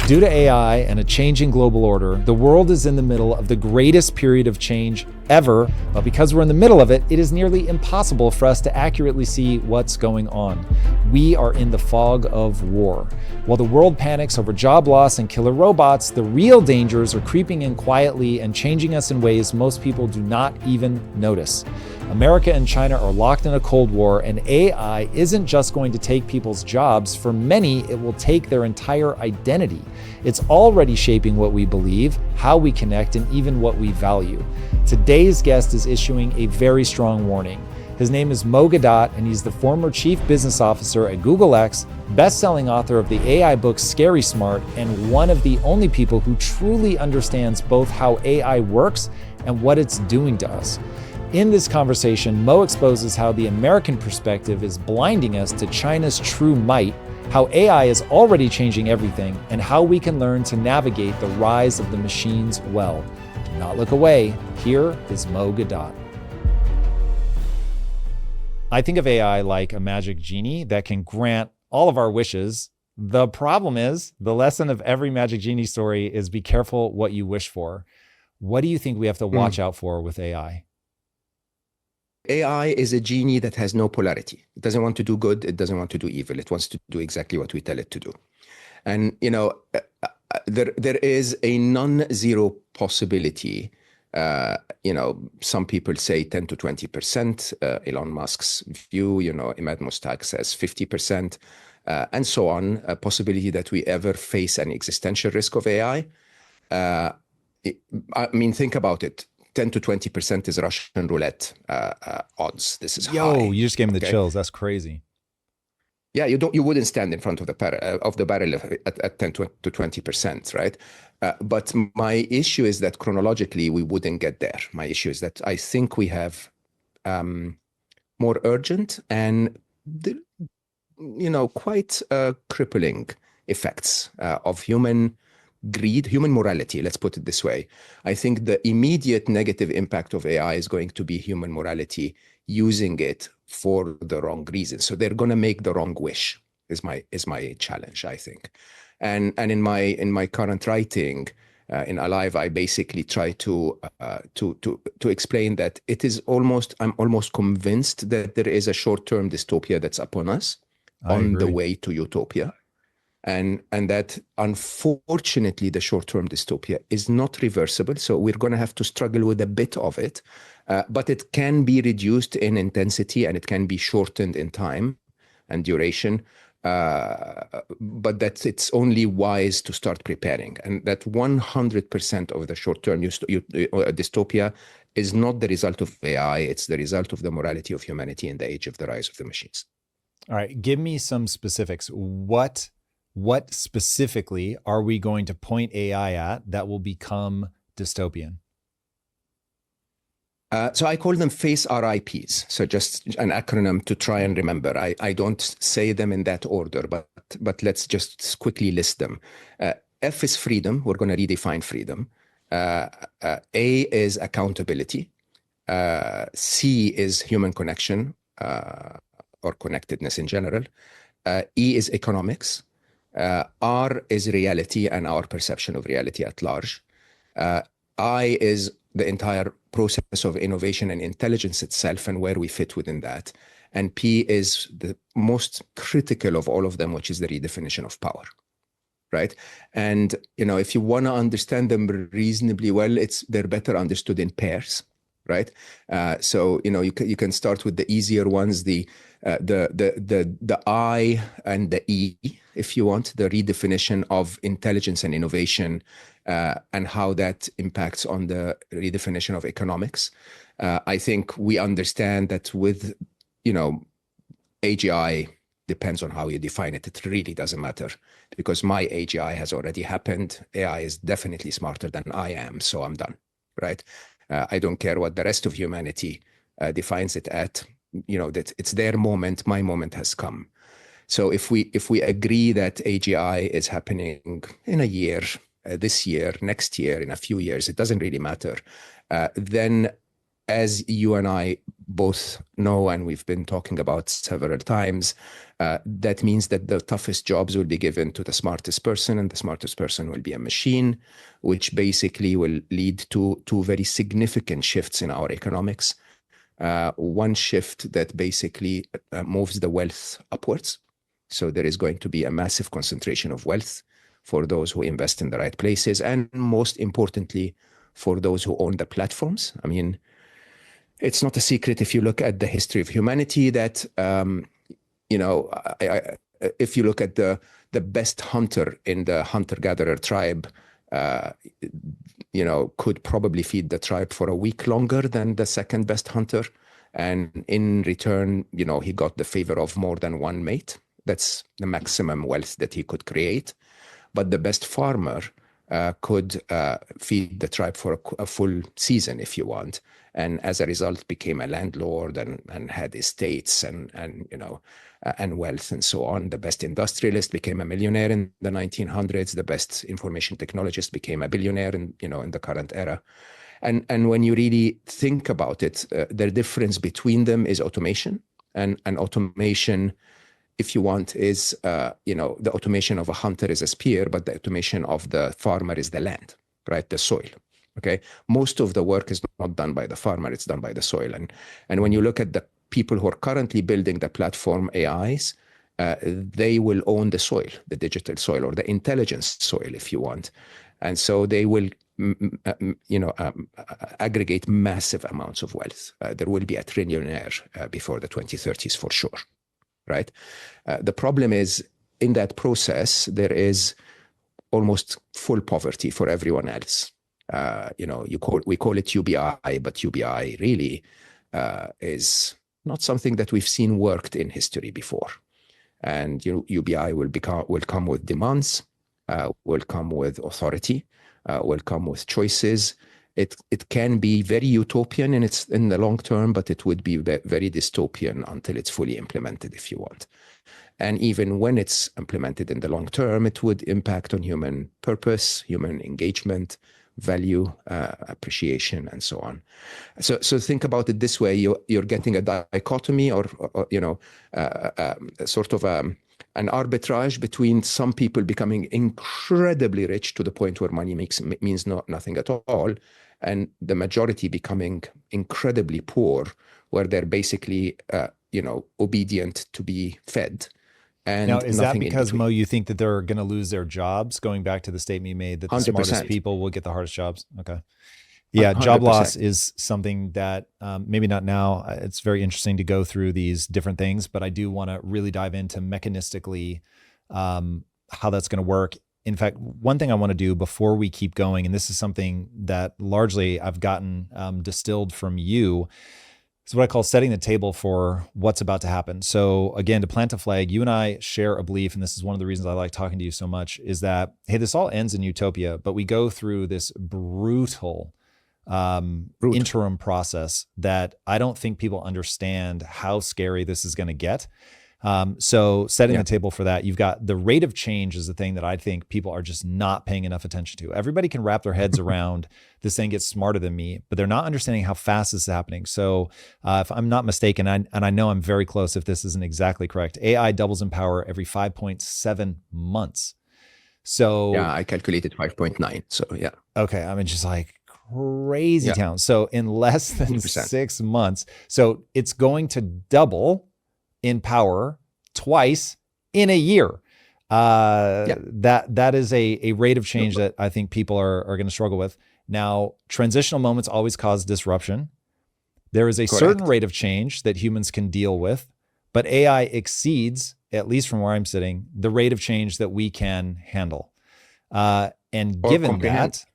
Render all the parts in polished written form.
Due to AI and a changing global order, the world is in the middle of the greatest period of change ever, but because we're in the middle of it, it is nearly impossible for us to accurately see what's going on. We are in the fog of war. While the world panics over job loss and killer robots, the real dangers are creeping in quietly and changing us in ways most people do not even notice. America and China are locked in a Cold War, and AI isn't just going to take people's jobs. For many, it will take their entire identity. It's already shaping what we believe, how we connect, and even what we value. Today's guest is issuing a very strong warning. His name is Mo Gawdat, and he's the former chief business officer at Google X, best-selling author of the AI book Scary Smart, and one of the only people who truly understands both how AI works and what it's doing to us. In this conversation, Mo exposes how the American perspective is blinding us to China's true might, how AI is already changing everything, and how we can learn to navigate the rise of the machines well. Do not look away. Here is Mo Gawdat. I think of AI like a magic genie that can grant all of our wishes. The problem is, the lesson of every magic genie story is be careful what you wish for. What do you think we have to watch out for with AI? AI is a genie that has no polarity. It doesn't want to do good. It doesn't want to do evil. It wants to do exactly what we tell it to do. And, there is a non-zero possibility. Some people say 10 to 20%. Elon Musk's view, Imad Mustaq says 50%, and so on. A possibility that we ever face an existential risk of AI. Think about it. 10 to 20% is Russian roulette odds. This is high. You just gave me the chills. That's crazy. Yeah, you wouldn't stand in front of the barrel at 10 to 20%, right? But my issue is that chronologically we wouldn't get there. My issue is that I think we have more urgent and quite crippling effects of human greed, human morality, let's put it this way. I think the immediate negative impact of AI is going to be human morality using it for the wrong reasons. So they're going to make the wrong wish is my challenge, I think. And in my current writing in Alive, I basically try to explain that I'm almost convinced that there is a short-term dystopia that's upon us on the way to utopia. And that, unfortunately, the short-term dystopia is not reversible. So we're going to have to struggle with a bit of it. But it can be reduced in intensity and it can be shortened in time and duration. But that it's only wise to start preparing. And that 100% of the short-term dystopia is not the result of AI. It's the result of the morality of humanity in the age of the rise of the machines. All right. Give me some specifics. What specifically are we going to point AI at that will become dystopian? So I call them FACE RIPs. So just an acronym to try and remember. I don't say them in that order, but let's just quickly list them. F is freedom. We're going to redefine freedom. A is accountability. C is human connection or connectedness in general. E is economics. R is reality and our perception of reality at large. I is the entire process of innovation and intelligence itself and where we fit within that. And P is the most critical of all of them, which is the redefinition of power, right? And, if you want to understand them reasonably well, they're better understood in pairs, right? So, you can start with the easier ones, the I and the E, if you want, the redefinition of intelligence and innovation, and how that impacts on the redefinition of economics. I think we understand that with, AGI depends on how you define it. It really doesn't matter because my AGI has already happened. AI is definitely smarter than I am, so I'm done, right? I don't care what the rest of humanity defines it at. That it's their moment. My moment has come. So if we agree that AGI is happening in a year, this year, next year, in a few years, it doesn't really matter. Then, as you and I both know and we've been talking about several times, that means that the toughest jobs will be given to the smartest person, and the smartest person will be a machine, which basically will lead to two very significant shifts in our economics. One shift that basically moves the wealth upwards. So there is going to be a massive concentration of wealth for those who invest in the right places, and most importantly, for those who own the platforms. I mean, it's not a secret if you look at the history of humanity that, if you look at the best hunter in the hunter-gatherer tribe, could probably feed the tribe for a week longer than the second best hunter. And in return, he got the favor of more than one mate. That's the maximum wealth that he could create. But the best farmer could feed the tribe for a full season, if you want. And as a result, became a landlord and had estates and wealth and so on. The best industrialist became a millionaire in the 1900s. The best information technologist became a billionaire in the current era. And when you really think about it, the difference between them is automation. And automation, if you want, is, the automation of a hunter is a spear, but the automation of the farmer is the land, right? The soil. Okay. Most of the work is not done by the farmer, it's done by the soil. And when you look at the people who are currently building the platform AIs, they will own the soil, the digital soil, or the intelligence soil, if you want. And so they will aggregate massive amounts of wealth. There will be a trillionaire before the 2030s for sure, right? The problem is, in that process, there is almost full poverty for everyone else. We call it UBI, but UBI really is not something that we've seen worked in history before. And UBI will come with demands, will come with authority, will come with choices. It can be very utopian in the long term, but it would be very dystopian until it's fully implemented, if you want. And even when it's implemented in the long term, it would impact on human purpose, human engagement, value, appreciation, and so on. So think about it this way: you're getting a dichotomy, or sort of an arbitrage between some people becoming incredibly rich to the point where money means nothing at all, and the majority becoming incredibly poor, where they're basically obedient to be fed. And now, is that because, Mo, you think that they're going to lose their jobs, going back to the statement you made that the 100%. Smartest people will get the hardest jobs? Okay. Yeah, 100%. Job loss is something that maybe not now. It's very interesting to go through these different things, but I do want to really dive into mechanistically how that's going to work. In fact, one thing I want to do before we keep going, and this is something that largely I've gotten distilled from you, is what I call setting the table for what's about to happen. So again, to plant a flag, you and I share a belief, and this is one of the reasons I like talking to you so much, is that, hey, this all ends in utopia, but we go through this brutal interim process that I don't think people understand how scary this is going to get. So setting the table for that, you've got the rate of change is the thing that I think people are just not paying enough attention to. Everybody can wrap their heads around this thing gets smarter than me, but they're not understanding how fast this is happening. So if I'm not mistaken, and I know I'm very close if this isn't exactly correct, AI doubles in power every 5.7 months. So yeah, I calculated 5.9. So yeah. Okay. I mean, just like crazy town. So in less than 100%. 6 months, so it's going to double in power twice in a year. That is a rate of change that I think people are going to struggle with. Now, transitional moments always cause disruption. There is a certain rate of change that humans can deal with, but AI exceeds, at least from where I'm sitting, the rate of change that we can handle. And given that,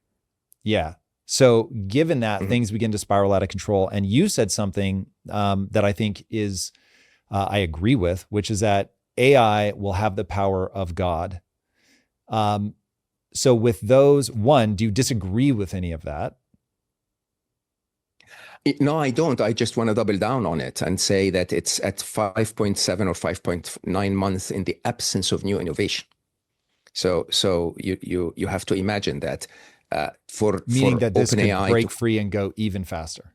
so given that, things begin to spiral out of control. And you said something that I think is, I agree with, which is that AI will have the power of God. So with those, one, do you disagree with any of that? No, I don't. I just want to double down on it and say that it's at 5.7 or 5.9 months in the absence of new innovation. So you have to imagine that meaning that this could break free and go even faster.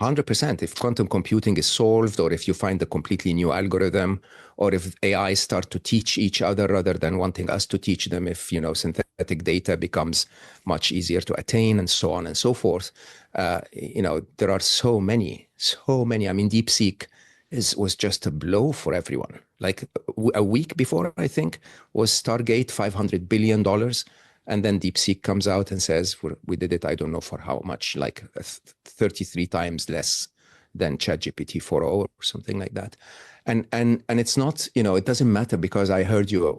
100%. If quantum computing is solved, or if you find a completely new algorithm, or if AI start to teach each other rather than wanting us to teach them, if synthetic data becomes much easier to attain, and so on and so forth, there are so many. I mean, DeepSeek was just a blow for everyone. Like a week before, I think, was Stargate, $500 billion. And then DeepSeek comes out and says, we did it, I don't know for how much, like 33 times less than ChatGPT 4.0 or something like that. And it's not, it doesn't matter, because I heard your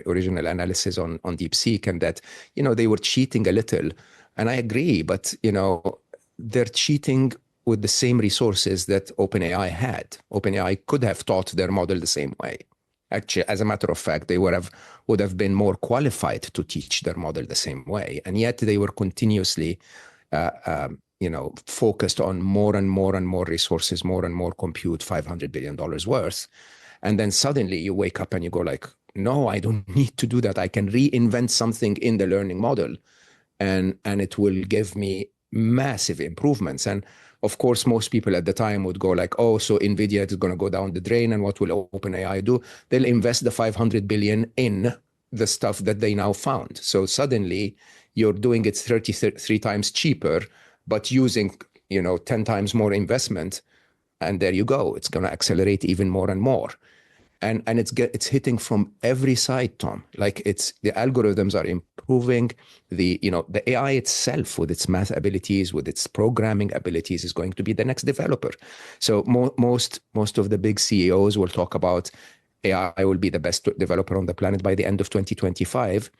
original analysis on DeepSeek, and that, they were cheating a little. And I agree, but, they're cheating with the same resources that OpenAI had. OpenAI could have taught their model the same way. Actually, as a matter of fact, they would have been more qualified to teach their model the same way. And yet they were continuously, focused on more and more and more resources, more and more compute, $500 billion worth. And then suddenly you wake up and you go like, no, I don't need to do that. I can reinvent something in the learning model, and it will give me massive improvements. And of course, most people at the time would go like, oh, so NVIDIA is going to go down the drain, and what will OpenAI do? They'll invest the $500 billion in the stuff that they now found. So suddenly you're doing it 33 times cheaper, but using, 10 times more investment. And there you go. It's going to accelerate even more and more. And it's hitting from every side, Tom. Like the algorithms are improving. The AI itself, with its math abilities, with its programming abilities, is going to be the next developer. So most of the big CEOs will talk about AI will be the best developer on the planet by the end of 2025.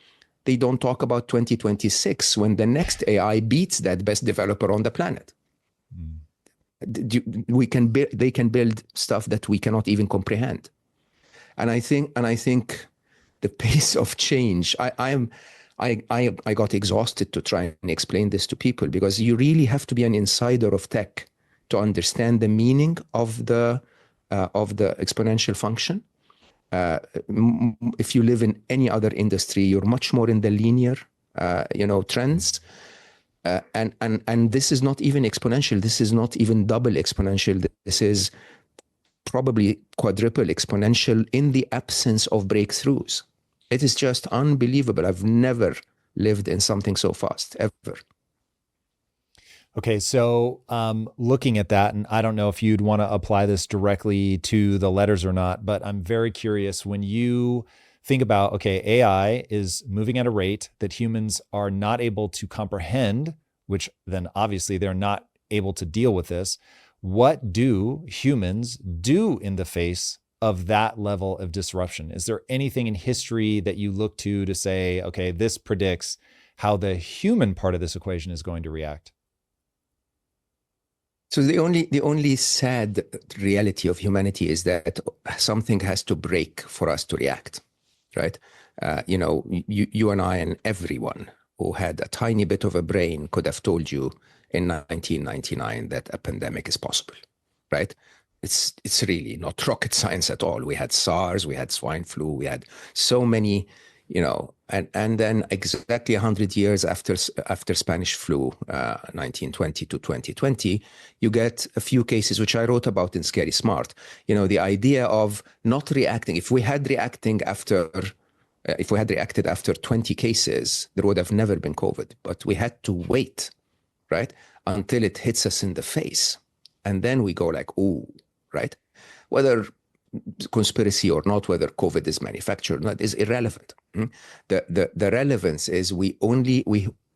They don't talk about 2026, when the next AI beats that best developer on the planet. They can build stuff that we cannot even comprehend. And I think the pace of change, I got exhausted to try and explain this to people, because you really have to be an insider of tech to understand the meaning of the exponential function. If you live in any other industry, you're much more in the linear, trends. And this is not even exponential. This is not even double exponential. This is probably quadruple exponential in the absence of breakthroughs. It is just unbelievable. I've never lived in something so fast, ever. Okay, so looking at that, and I don't know if you'd want to apply this directly to the letters or not, but I'm very curious when you think about, okay, AI is moving at a rate that humans are not able to comprehend, which then obviously they're not able to deal with this. What do humans do in the face of that level of disruption? Is there anything in history that you look to say, okay, this predicts how the human part of this equation is going to react? So the only sad reality of humanity is that something has to break for us to react, right? You and I and everyone who had a tiny bit of a brain could have told you in 1999 that a pandemic is possible, right? It's really not rocket science at all. We had SARS, we had swine flu, we had so many, and then exactly 100 years after Spanish flu, 1920 to 2020, you get a few cases, which I wrote about in Scary Smart. The idea of not reacting. If we had reacted after 20 cases, there would have never been COVID. But we had to wait, right, until it hits us in the face. And then we go like, ooh, right? Whether conspiracy or not, whether COVID is manufactured or not, is irrelevant. The relevance is we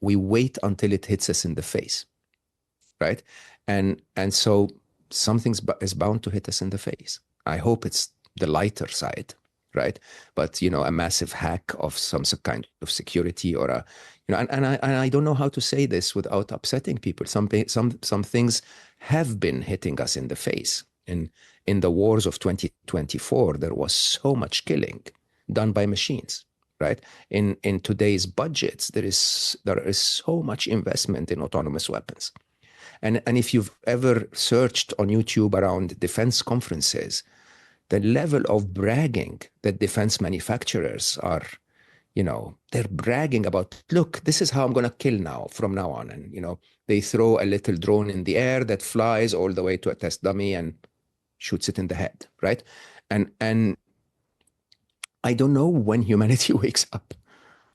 wait until it hits us in the face, right? And so something is bound to hit us in the face. I hope it's the lighter side, right? But a massive hack of some kind of security, or and I don't know how to say this without upsetting people. Some things have been hitting us in the face. In the wars of 2024, there was so much killing done by machines, right? In today's budgets, there is so much investment in autonomous weapons. And if you've ever searched on YouTube around defense conferences, the level of bragging that defense manufacturers are, they're bragging about, look, this is how I'm going to kill now from now on. And, they throw a little drone in the air that flies all the way to a test dummy and shoots it in the head, right? And I don't know when humanity wakes up.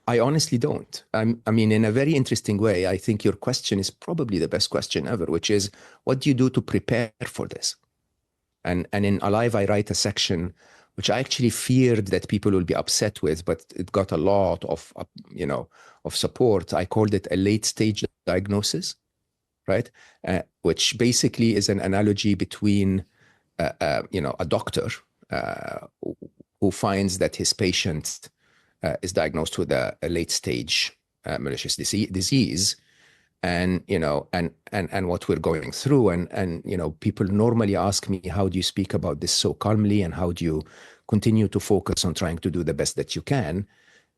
I honestly don't. I mean, in a very interesting way, I think your question is probably the best question ever, which is, what do you do to prepare for this? And in Alive, I write a section which I actually feared that people will be upset with, but it got a lot of support. I called it a late stage diagnosis, right? Which basically is an analogy between, a doctor who finds that his patient is diagnosed with a late stage malicious disease, and what we're going through, and people normally ask me, how do you speak about this so calmly, and how do you continue to focus on trying to do the best that you can?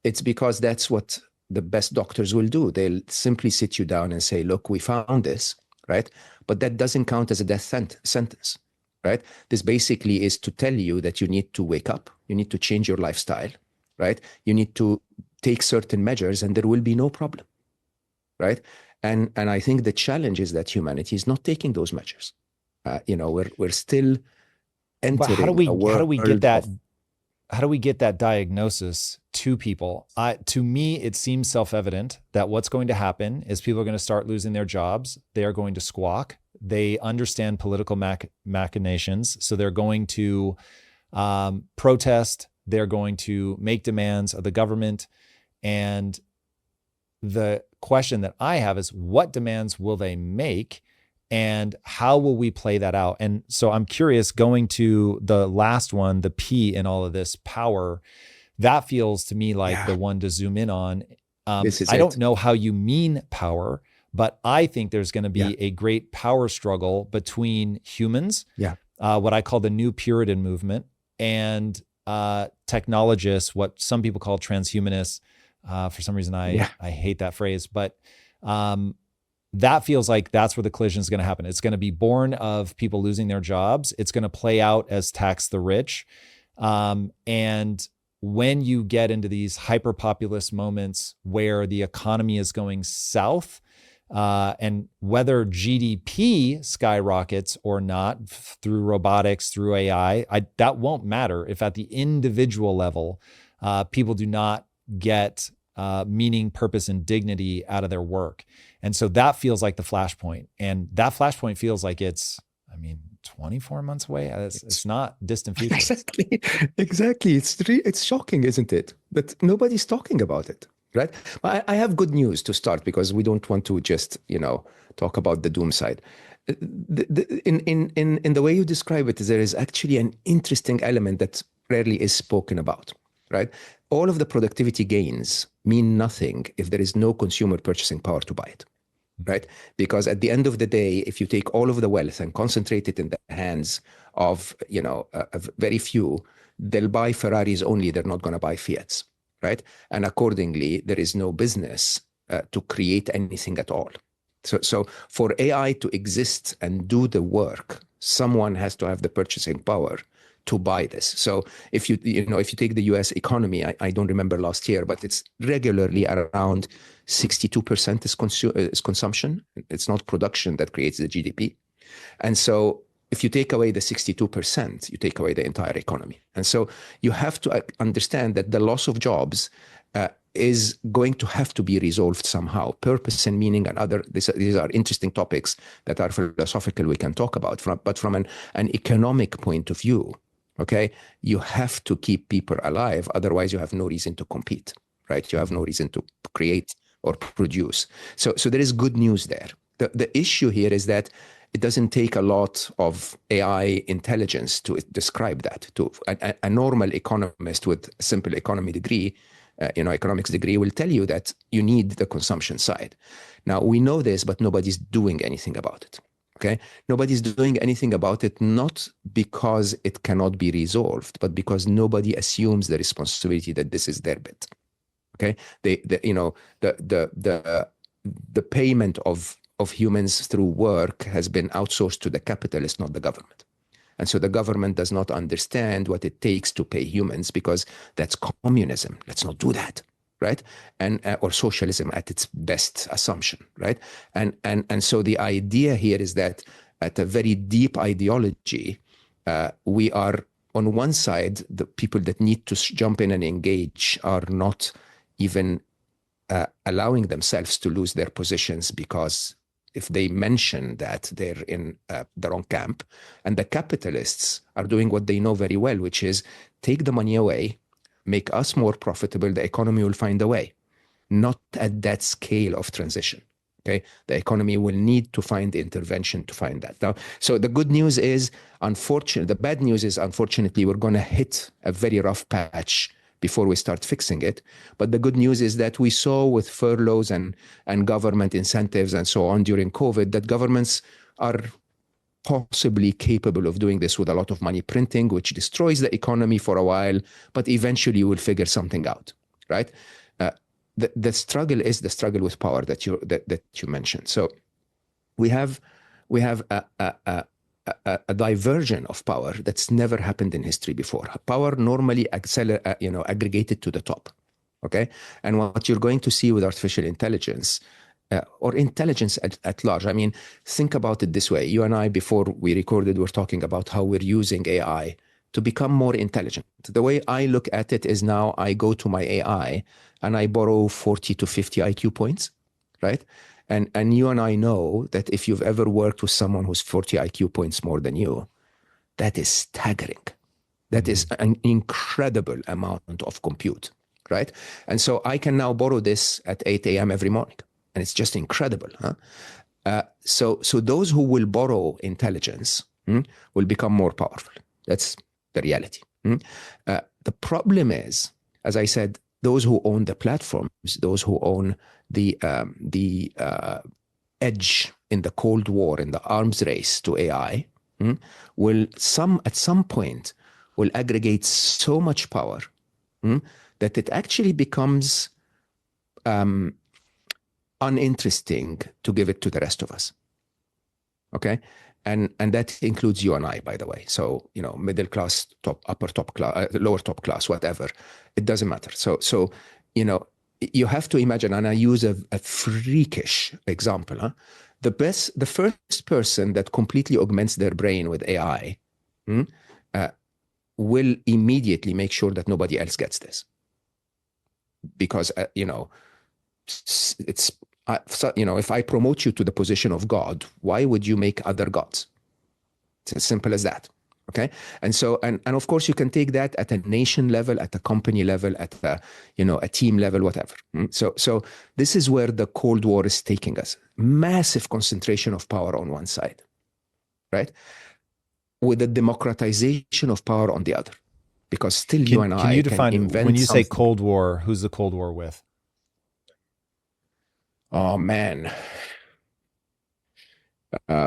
It's because that's what the best doctors will do. They'll simply sit you down and say, look, we found this, right? But that doesn't count as a death sentence, right? This basically is to tell you that you need to wake up, you need to change your lifestyle, right? You need to take certain measures, and there will be no problem, right? And I think the challenge is that humanity is not taking those measures. We're still entering But how do we get that? of, How do we get that diagnosis to people? To me, it seems self-evident that what's going to happen is people are going to start losing their jobs. They are going to squawk. They understand political machinations, so they're going to protest. They're going to make demands of the government. And the question that I have is, what demands will they make, and how will we play that out? And so I'm curious, going to the last one, the P in all of this, power, that feels to me like the one to zoom in on. I don't know how you mean power, but I think there's going to be a great power struggle between humans, what I call the new Puritan movement, and technologists, what some people call transhumanists. For some reason, I hate that phrase, but that feels like that's where the collision is going to happen. It's going to be born of people losing their jobs. It's going to play out as tax the rich. And when you get into these hyper-populist moments where the economy is going south, and whether GDP skyrockets or not through robotics, through AI, that won't matter if at the individual level, people do not get meaning, purpose, and dignity out of their work. And so that feels like the flashpoint. And that flashpoint feels like it's, 24 months away. It's not distant future. Exactly. It's shocking, isn't it? But nobody's talking about it, right? I have good news to start, because we don't want to just, talk about the doom side. In the way you describe it, there is actually an interesting element that rarely is spoken about, right? All of the productivity gains mean nothing if there is no consumer purchasing power to buy it, right? Because at the end of the day, if you take all of the wealth and concentrate it in the hands of, a very few, they'll buy Ferraris only, they're not going to buy Fiats, right? And accordingly, there is no business to create anything at all. So for AI to exist and do the work, someone has to have the purchasing power to buy this. So if you take the US economy, I don't remember last year, but it's regularly around 62% is consumption. It's not production that creates the GDP. And so if you take away the 62%, you take away the entire economy. And so you have to understand that the loss of jobs is going to have to be resolved somehow. Purpose and meaning and these are interesting topics that are philosophical we can talk about, but from an economic point of view, okay, you have to keep people alive. Otherwise, you have no reason to compete, right? You have no reason to create or produce. So there is good news there. The issue here is that it doesn't take a lot of AI intelligence to describe that. To a normal economist with a simple economy degree, economics degree, will tell you that you need the consumption side. Now, we know this, but nobody's doing anything about it. Okay, nobody's doing anything about it, not because it cannot be resolved, but because nobody assumes the responsibility that this is their bit. Okay, the payment of humans through work has been outsourced to the capitalist, not the government. And so the government does not understand what it takes to pay humans, because that's communism. Let's not do that, right? And or socialism at its best assumption, right? And so the idea here is that at a very deep ideology, we are on one side, the people that need to jump in and engage are not even allowing themselves to lose their positions, because if they mention that, they're in the wrong camp. And the capitalists are doing what they know very well, which is take the money away, make us more profitable, the economy will find a way. Not at that scale of transition. Okay, the economy will need to find intervention to find that. Now, so the good news is, the bad news is, unfortunately, we're going to hit a very rough patch before we start fixing it. But the good news is that we saw with furloughs and government incentives and so on during COVID, that governments are possibly capable of doing this with a lot of money printing, which destroys the economy for a while, but eventually you will figure something out, right? The struggle is the struggle with power that you mentioned. So we have a diversion of power that's never happened in history before. Power normally aggregated to the top, okay? And what you're going to see with artificial intelligence, or intelligence at large, I mean, think about it this way. You and I, before we recorded, were talking about how we're using AI to become more intelligent. The way I look at it is, now I go to my AI and I borrow 40 to 50 IQ points, right? And you and I know that if you've ever worked with someone who's 40 IQ points more than you, that is staggering. That is an incredible amount of compute, right? And so I can now borrow this at 8 a.m. every morning, and it's just incredible. Huh? So those who will borrow intelligence will become more powerful. That's the reality. The problem is, as I said, those who own the platforms, those who own the edge in the Cold War, in the arms race to AI, will at some point will aggregate so much power that it actually becomes uninteresting to give it to the rest of us. Okay, and that includes you and I, by the way. So, you know, middle class, upper top class, lower top class, whatever, it doesn't matter. So you know, you have to imagine, and I use a freakish example. Huh? The first person that completely augments their brain with AI will immediately make sure that nobody else gets this, because you know, it's. You know, if I promote you to the position of God, why would you make other gods? It's as simple as that. Okay. And so, and of course, you can take that at a nation level, at a company level, at a, you know, a team level, whatever. So this is where the Cold War is taking us. Massive concentration of power on one side, right? With the democratization of power on the other. Because still you and I can you define, can invent when you say something. Cold War, who's the Cold War with? Oh, man. You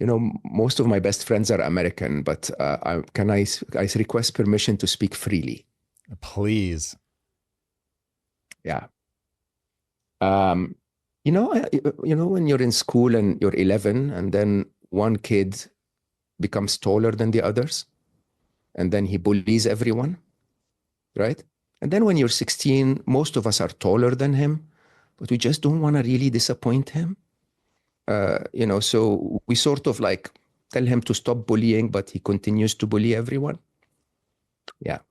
know, most of my best friends are American, but can I request permission to speak freely? Please. Yeah. You know, when you're in school and you're 11, and then one kid becomes taller than the others, and then he bullies everyone, right? And then when you're 16, most of us are taller than him, but we just don't want to really disappoint him. You know, so we sort of like tell him to stop bullying, but he continues to bully everyone. Yeah.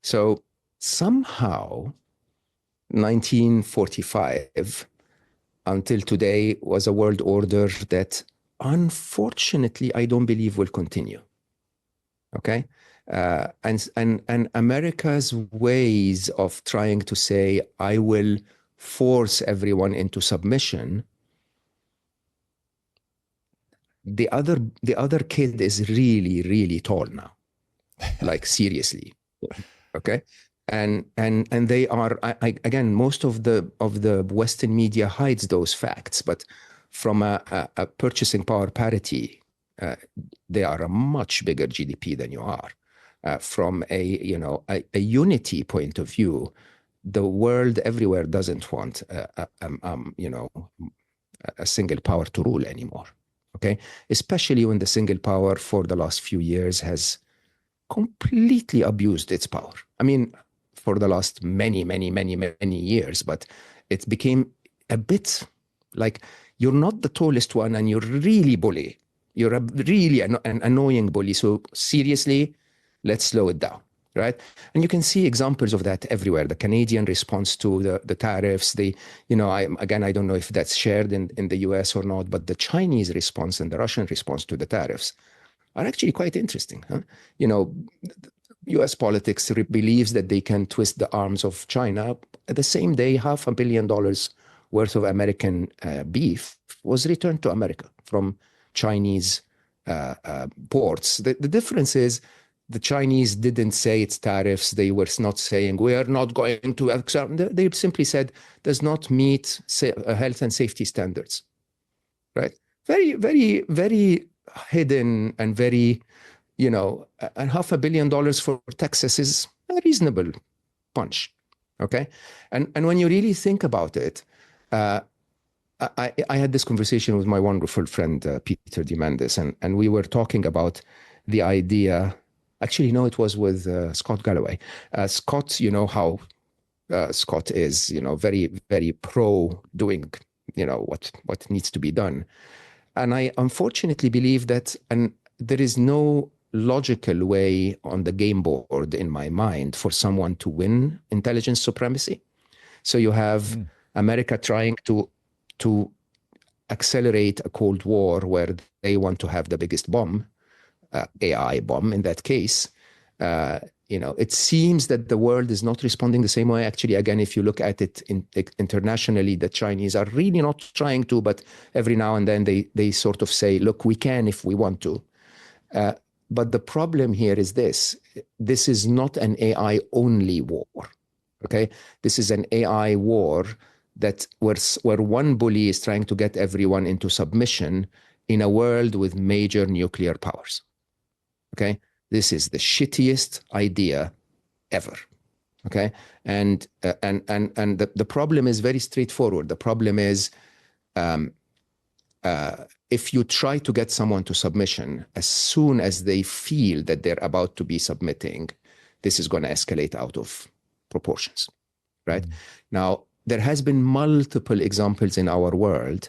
So somehow 1945 until today was a world order that unfortunately I don't believe will continue. Okay. And America's ways of trying to say, I will force everyone into submission. The other kid is really, really tall now, like seriously. Okay. And they are, again, most of the Western media hides those facts, but from a purchasing power parity, they are a much bigger GDP than you are. From a unity point of view, the world everywhere doesn't want a single power to rule anymore. Okay, especially when the single power for the last few years has completely abused its power. I mean, for the last many years, but it became a bit like you're not the tallest one and you're really bully. You're a really an annoying bully. So seriously, let's slow it down, right? And you can see examples of that everywhere. The Canadian response to the tariffs, I don't know if that's shared in the US or not, but the Chinese response and the Russian response to the tariffs are actually quite interesting. Huh? US politics believes that they can twist the arms of China. At the same day, $500 million worth of American beef was returned to America from Chinese ports. The difference is the Chinese didn't say it's tariffs. They were not saying we are not going to accept. They simply said does not meet health and safety standards. Right? Very hidden and very, and $500 million for Texas is a reasonable punch. Okay, and when you really think about it. I had this conversation with my wonderful friend, Peter Diamandis, and we were talking about the idea. Actually, no, it was with Scott Galloway. Scott, you know how Scott is, very pro doing, what needs to be done. And I unfortunately believe that, and there is no logical way on the game board in my mind for someone to win intelligence supremacy. So you have America trying to accelerate a Cold War where they want to have the biggest bomb, AI bomb in that case. It seems that the world is not responding the same way. Actually, again, if you look at it internationally, the Chinese are really not trying to, but every now and then they sort of say, look, we can if we want to. But the problem here is this is not an AI only war. Okay, this is an AI war that where one bully is trying to get everyone into submission in a world with major nuclear powers. Okay, this is the shittiest idea ever. Okay, and the problem is very straightforward. The problem is if you try to get someone to submission, as soon as they feel that they're about to be submitting, this is going to escalate out of proportions, right? Now, there has been multiple examples in our world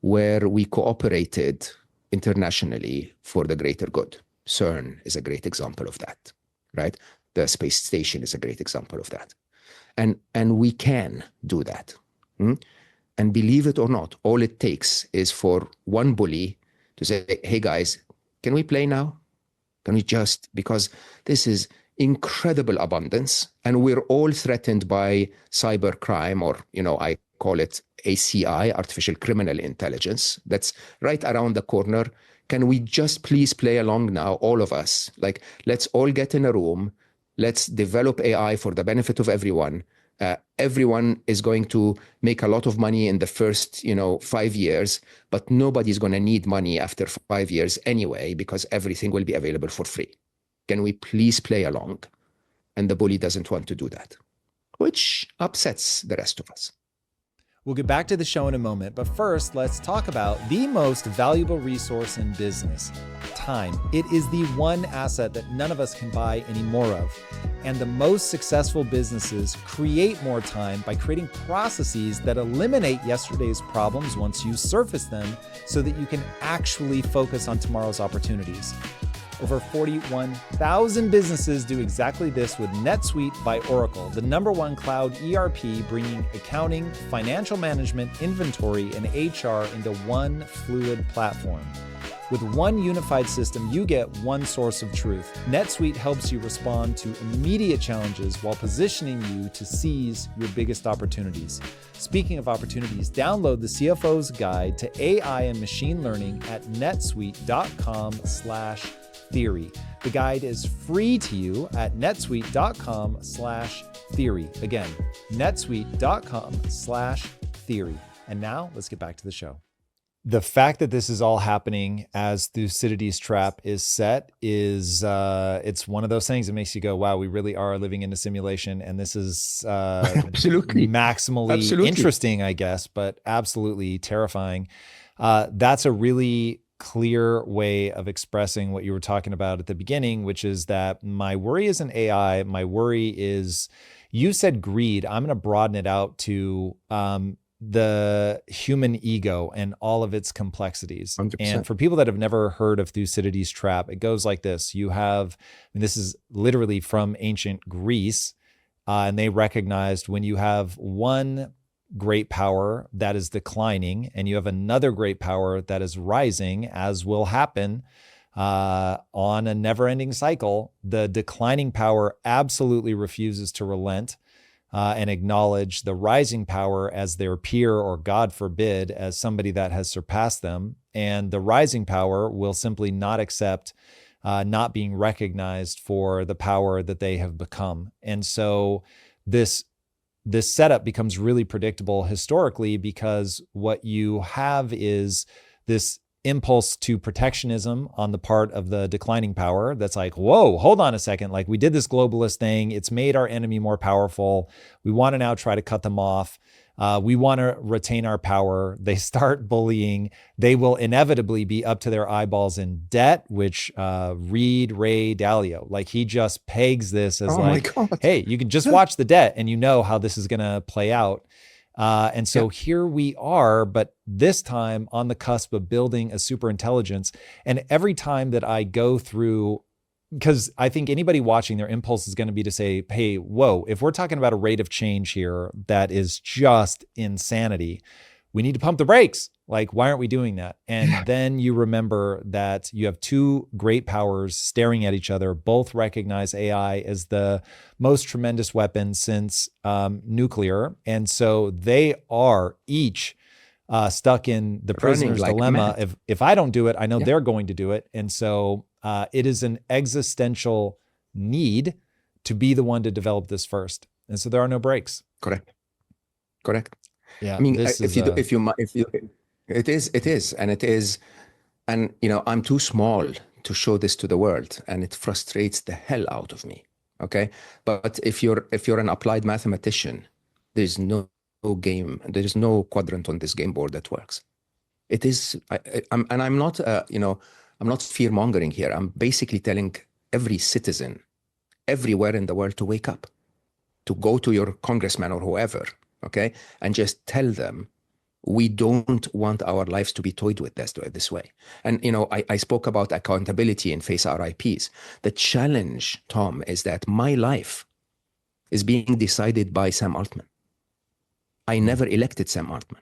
where we cooperated internationally for the greater good. CERN is a great example of that, right? The space station is a great example of that. And we can do that. And believe it or not, all it takes is for one bully to say, hey guys, can we play now? Can we just, because this is incredible abundance and we're all threatened by cybercrime, or, I call it ACI, artificial criminal intelligence, that's right around the corner. Can we just please play along now, all of us? Like, let's all get in a room. Let's develop AI for the benefit of everyone. Everyone is going to make a lot of money in the first, 5 years, but nobody's going to need money after 5 years anyway, because everything will be available for free. Can we please play along? And the bully doesn't want to do that, which upsets the rest of us. We'll get back to the show in a moment, but first, let's talk about the most valuable resource in business, time. It is the one asset that none of us can buy any more of. And the most successful businesses create more time by creating processes that eliminate yesterday's problems once you surface them so that you can actually focus on tomorrow's opportunities. Over 41,000 businesses do exactly this with NetSuite by Oracle, the #1 cloud ERP, bringing accounting, financial management, inventory, and HR into one fluid platform. With one unified system, you get one source of truth. NetSuite helps you respond to immediate challenges while positioning you to seize your biggest opportunities. Speaking of opportunities, download the CFO's Guide to AI and Machine Learning at netsuite.com/theory. The guide is free to you at netsuite.com/theory. Again, netsuite.com/theory. And now let's get back to the show. The fact that this is all happening as Thucydides' trap is set is it's one of those things that makes you go, wow, we really are living in a simulation. And this is absolutely maximally interesting, I guess, but absolutely terrifying. That's a really clear way of expressing what you were talking about at the beginning, which is that my worry isn't AI. My worry is, You said greed. I'm going to broaden it out to the human ego and all of its complexities. 100%. And for people that have never heard of Thucydides' trap, it goes like this. You have, and this is literally from ancient Greece, and they recognized when you have one great power that is declining and you have another great power that is rising, as will happen on a never-ending cycle, the declining power absolutely refuses to relent and acknowledge the rising power as their peer, or God forbid, as somebody that has surpassed them. And the rising power will simply not accept not being recognized for the power that they have become. And so this setup becomes really predictable historically, because what you have is this impulse to protectionism on the part of the declining power that's like, whoa, hold on a second. Like, we did this globalist thing. It's made our enemy more powerful. We want to now try to cut them off. We want to retain our power. They start bullying. They will inevitably be up to their eyeballs in debt, which Ray Dalio, like, he just pegs this as hey, you can just watch the debt and you know how this is going to play out. And so here we are, but this time on the cusp of building a super intelligence. And every time that I go through, because I think anybody watching, their impulse is going to be to say, hey, whoa, if we're talking about a rate of change here that is just insanity, we need to pump the brakes. Like, why aren't we doing that? And then you remember that you have two great powers staring at each other. Both recognize AI as the most tremendous weapon since nuclear. And so they are each stuck in the prisoner's dilemma. If I don't do it, I know they're going to do it. And so it is an existential need to be the one to develop this first. And so there are no breaks. Correct. Yeah. I mean, it is, and you know, I'm too small to show this to the world, and it frustrates the hell out of me. Okay, but if you're an applied mathematician, there's no game, there's no quadrant on this game board that works. It is, I'm not, I'm not fear mongering here. I'm basically telling every citizen everywhere in the world to wake up, to go to your congressman or whoever, okay, and just tell them, we don't want our lives to be toyed with this way. And, you know, I spoke about accountability and face RIPs. The challenge, Tom, is that my life is being decided by Sam Altman. I never elected Sam Altman.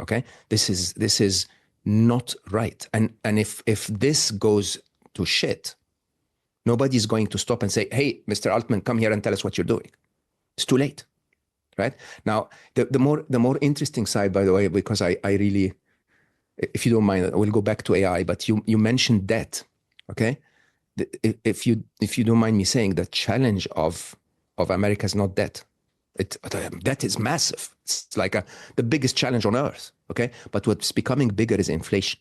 Okay, this is not right. And if this goes to shit, nobody's going to stop and say, hey, Mr. Altman, come here and tell us what you're doing. It's too late. Right now, the more interesting side, by the way, because I really, if you don't mind, I will go back to AI. But you mentioned debt, okay? If you don't mind me saying, the challenge of America is not debt. Debt is massive. It's like the biggest challenge on earth, okay? But what's becoming bigger is inflation.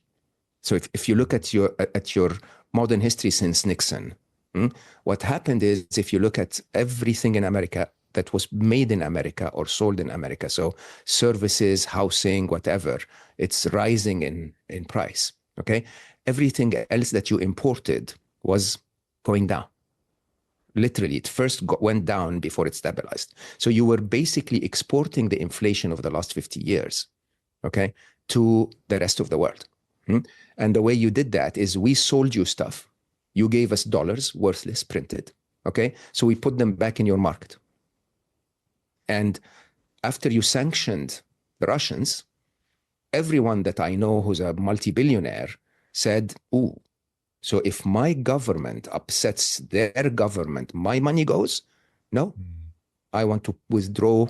So if you look at your modern history since Nixon, what happened is, if you look at everything in America that was made in America or sold in America, so services, housing, whatever, it's rising in price, okay? Everything else that you imported was going down. Literally, it first went down before it stabilized. So you were basically exporting the inflation of the last 50 years, okay, to the rest of the world. And the way you did that is, we sold you stuff. You gave us dollars, worthless, printed, okay? So we put them back in your market. And after you sanctioned the Russians, everyone that I know who's a multi-billionaire said, ooh, so if my government upsets their government, my money goes? No, I want to withdraw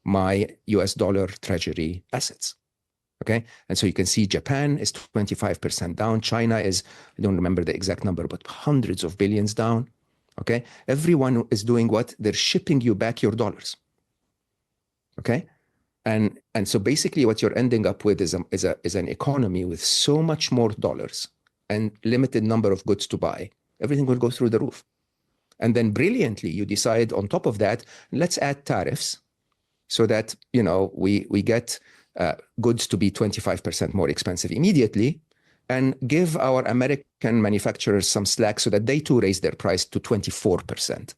my US dollar treasury assets. Okay, and so you can see Japan is 25% down. China is, I don't remember the exact number, but hundreds of billions down. Okay, everyone is doing what? They're shipping you back your dollars. Okay, and so basically what you're ending up with is an economy with so much more dollars and limited number of goods to buy. Everything will go through the roof. And then brilliantly, you decide on top of that, let's add tariffs so that, you know, we get goods to be 25% more expensive immediately, and give our American manufacturers some slack so that they too raise their price to 24%.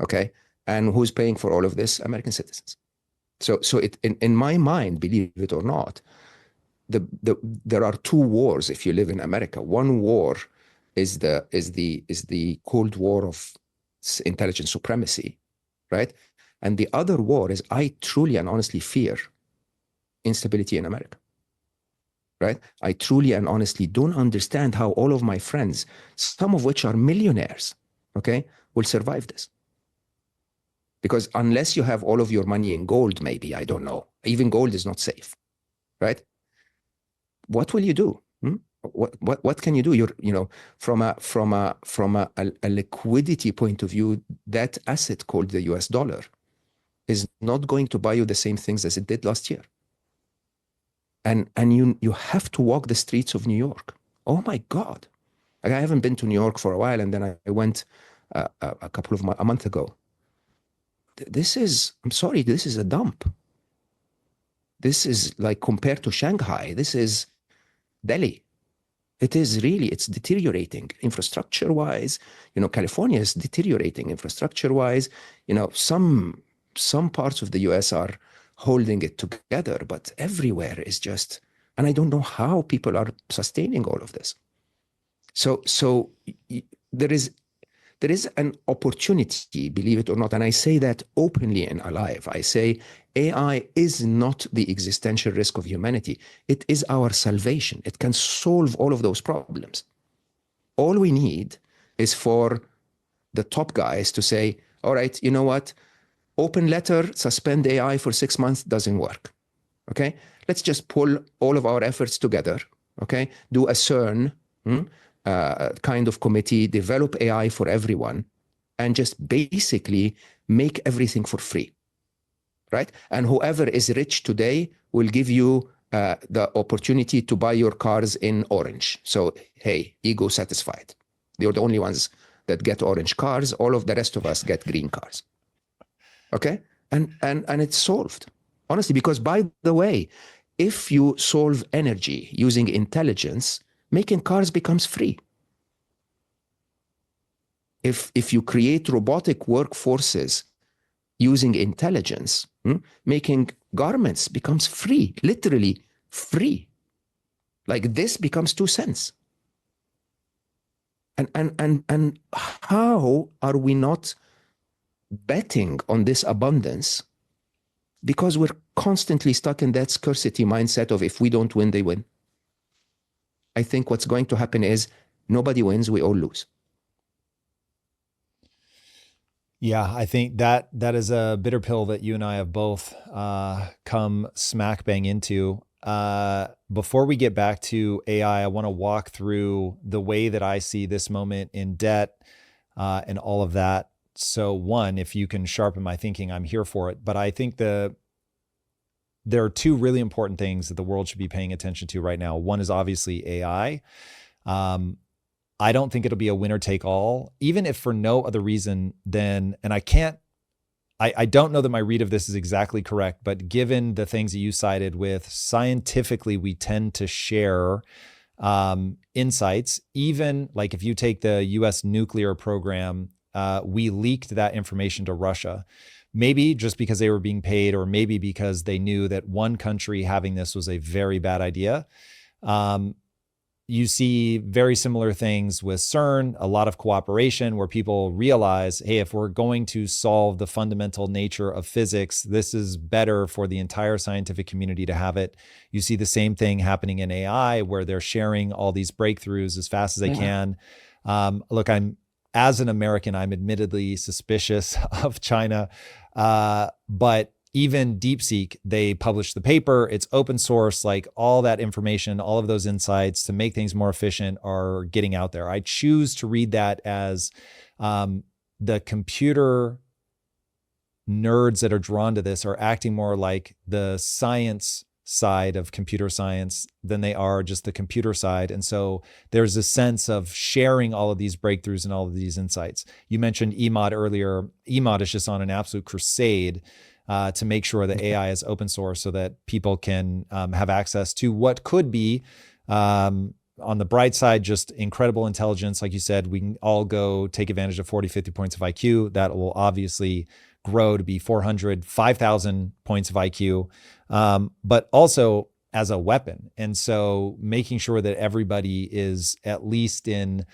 Okay, And who's paying for all of this? American citizens. So in my mind, believe it or not, there are two wars if you live in America. One war is the Cold War of intelligence supremacy, right? And the other war is, I truly and honestly fear instability in America, right? I truly and honestly don't understand how all of my friends, some of which are millionaires, okay, will survive this. Because unless you have all of your money in gold, maybe, I don't know, even gold is not safe, right? What will you do? What can you do? From a liquidity point of view, that asset called the US dollar is not going to buy you the same things as it did last year. And you have to walk the streets of New York. Oh my God. Like, I haven't been to New York for a while, and then I went a month ago. I'm sorry, this is a dump. This is like, compared to Shanghai, this is Delhi. It's deteriorating infrastructure-wise. California is deteriorating infrastructure-wise. Some parts of the US are holding it together, but everywhere is just, and I don't know how people are sustaining all of this. So there is an opportunity, believe it or not, and I say that openly and alive. I say AI is not the existential risk of humanity. It is our salvation. It can solve all of those problems. All we need is for the top guys to say, all right, you know what? Open letter, suspend AI for 6 months doesn't work. Okay? Let's just pull all of our efforts together. Okay? Do a CERN kind of committee, develop AI for everyone, and just basically make everything for free. Right? And whoever is rich today will give you the opportunity to buy your cars in orange. So, hey, ego satisfied. You're the only ones that get orange cars. All of the rest of us get green cars. Okay? And it's solved. Honestly, because, by the way, if you solve energy using intelligence, making cars becomes free. If you create robotic workforces using intelligence, making garments becomes free, literally free. Like, this becomes 2 cents. And how are we not betting on this abundance? Because we're constantly stuck in that scarcity mindset of, if we don't win, they win. I think what's going to happen is nobody wins, we all lose. Yeah, I think that is a bitter pill that you and I have both come smack bang into. Before we get back to AI, I want to walk through the way that I see this moment in debt and all of that. So one, if you can sharpen my thinking, I'm here for it. But I think there are two really important things that the world should be paying attention to right now. One is obviously AI. I don't think it'll be a winner take all, even if for no other reason than, and I don't know that my read of this is exactly correct, but given the things that you cited with, scientifically, we tend to share insights. Even like, if you take the US nuclear program, we leaked that information to Russia. Maybe just because they were being paid, or maybe because they knew that one country having this was a very bad idea. You see very similar things with CERN, a lot of cooperation where people realize, hey, if we're going to solve the fundamental nature of physics, this is better for the entire scientific community to have it. You see the same thing happening in AI, where they're sharing all these breakthroughs as fast as they can. Look, as an American, I'm admittedly suspicious of China, but even DeepSeek, they published the paper, it's open source, like all that information, all of those insights to make things more efficient are getting out there. I choose to read that as the computer nerds that are drawn to this are acting more like the science side of computer science than they are just the computer side. And so there's a sense of sharing all of these breakthroughs and all of these insights. You mentioned eMod earlier. eMod is just on an absolute crusade to make sure that AI is open source so that people can have access to what could be, on the bright side, just incredible intelligence. Like you said, we can all go take advantage of 40, 50 points of IQ. That will obviously grow to be 400, 5,000 points of IQ, but also as a weapon. And so making sure that everybody is at least in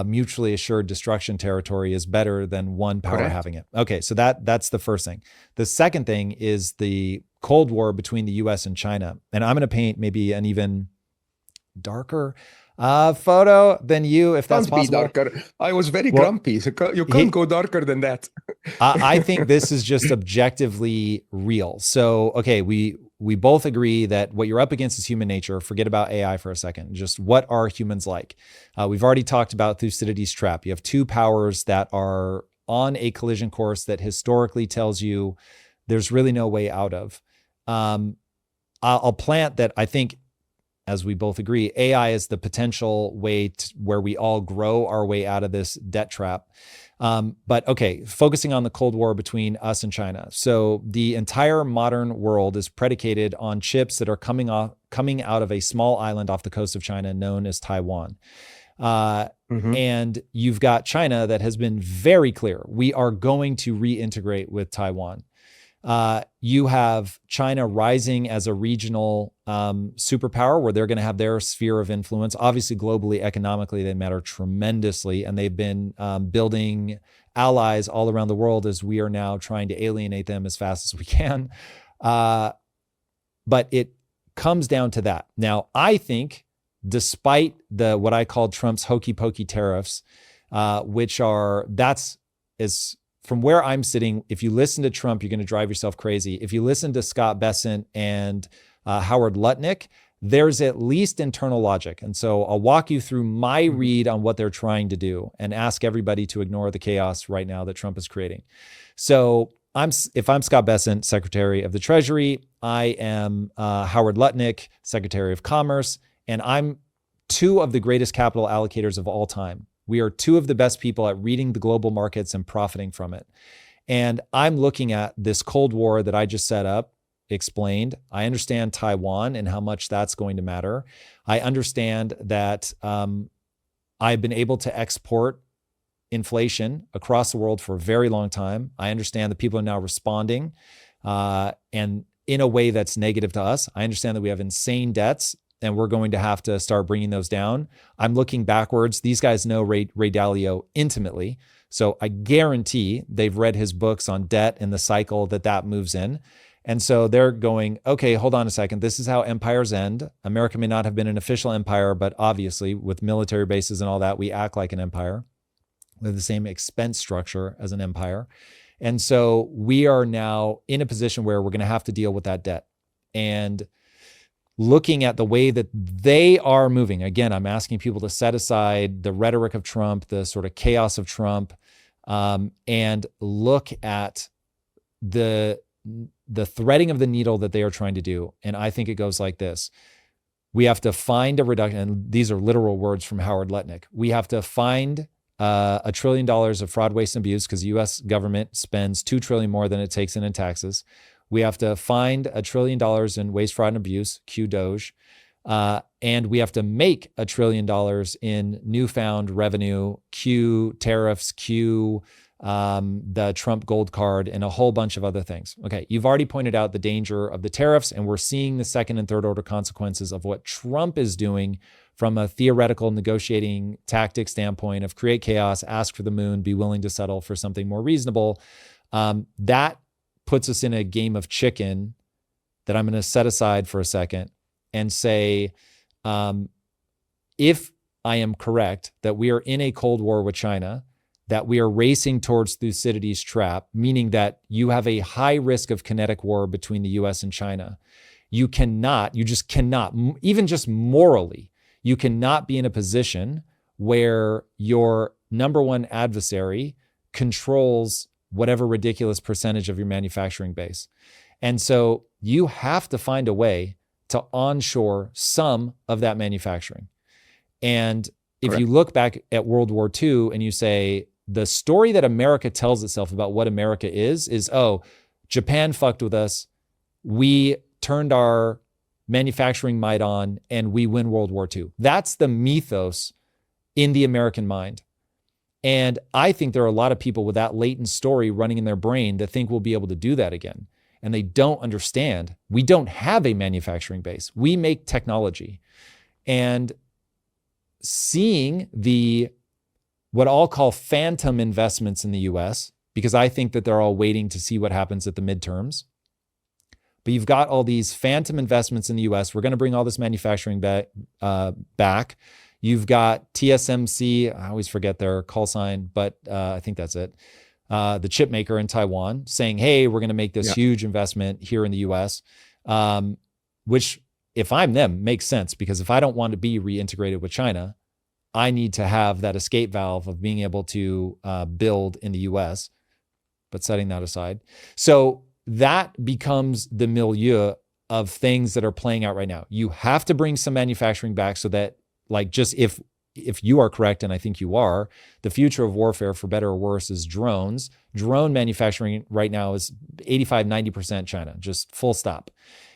mutually assured destruction territory is better than one power Correct. having it. Okay, so that's the first thing. The second thing is the Cold War between the US and China. And I'm going to paint maybe an even darker photo than you, if that's Can't be possible. darker. I was very grumpy. So you can't go darker than that. I think this is just objectively real. So, okay, we both agree that what you're up against is human nature. Forget about AI for a second. Just what are humans like? We've already talked about Thucydides' trap. You have two powers that are on a collision course that historically tells you there's really no way out of. I'll plant that I think, as we both agree, AI is the potential way where we all grow our way out of this debt trap. But okay, focusing on the Cold War between us and China. So the entire modern world is predicated on chips that are coming out of a small island off the coast of China known as Taiwan. And you've got China that has been very clear. We are going to reintegrate with Taiwan. You have China rising as a regional superpower where they're going to have their sphere of influence. Obviously, globally, economically, they matter tremendously. And they've been building allies all around the world as we are now trying to alienate them as fast as we can. But it comes down to that. Now, I think despite what I call Trump's hokey pokey tariffs, from where I'm sitting, if you listen to Trump, you're going to drive yourself crazy. If you listen to Scott Bessent and Howard Lutnick, there's at least internal logic. And so I'll walk you through my read on what they're trying to do and ask everybody to ignore the chaos right now that Trump is creating. So if I'm Scott Bessent, Secretary of the Treasury, I am Howard Lutnick, Secretary of Commerce, and I'm two of the greatest capital allocators of all time. We are two of the best people at reading the global markets and profiting from it. And I'm looking at this Cold War that I just set up, explained. I understand Taiwan and how much that's going to matter. I understand that I've been able to export inflation across the world for a very long time. I understand that people are now responding and in a way that's negative to us. I understand that we have insane debts and we're going to have to start bringing those down. I'm looking backwards. These guys know Ray Dalio intimately. So I guarantee they've read his books on debt and the cycle that moves in. And so they're going, okay, hold on a second. This is how empires end. America may not have been an official empire, but obviously with military bases and all that, we act like an empire. We have the same expense structure as an empire. And so we are now in a position where we're going to have to deal with that debt. And looking at the way that they are moving, again, I'm asking people to set aside the rhetoric of Trump, the sort of chaos of Trump, and look at the threading of the needle that they are trying to do. And I think it goes like this. We have to find a reduction, and these are literal words from Howard Lutnick. We have to find $1 trillion of fraud, waste, and abuse because the U.S. government spends $2 trillion more than it takes in taxes. We have to find $1 trillion in waste, fraud, and abuse, Q Doge. And we have to make $1 trillion in newfound revenue, Q tariffs, Q the Trump gold card, and a whole bunch of other things. Okay, you've already pointed out the danger of the tariffs, and we're seeing the second and third order consequences of what Trump is doing from a theoretical negotiating tactic standpoint of create chaos, ask for the moon, be willing to settle for something more reasonable. That puts us in a game of chicken that I'm going to set aside for a second and say, if I am correct that we are in a Cold War with China, that we are racing towards Thucydides' trap, meaning that you have a high risk of kinetic war between the US and China, you just cannot, even just morally, you cannot be in a position where your number one adversary controls whatever ridiculous percentage of your manufacturing base. And so you have to find a way to onshore some of that manufacturing. And if you look back at World War II and you say, the story that America tells itself about what America is, oh, Japan fucked with us. We turned our manufacturing might on and we win World War II. That's the mythos in the American mind. And I think there are a lot of people with that latent story running in their brain that think we'll be able to do that again. And they don't understand. We don't have a manufacturing base. We make technology. And seeing what I'll call phantom investments in the US, because I think that they're all waiting to see what happens at the midterms. But you've got all these phantom investments in the US. We're going to bring all this manufacturing back. You've got TSMC, I always forget their call sign, but I think that's it. The chip maker in Taiwan saying, hey, we're going to make this huge investment here in the US, which if I'm them makes sense, because if I don't want to be reintegrated with China, I need to have that escape valve of being able to build in the US, but setting that aside. So that becomes the milieu of things that are playing out right now. You have to bring some manufacturing back so that, like, just if you are correct, and I think you are, the future of warfare, for better or worse, is drones. Drone manufacturing right now is 85, 90% China, just full stop.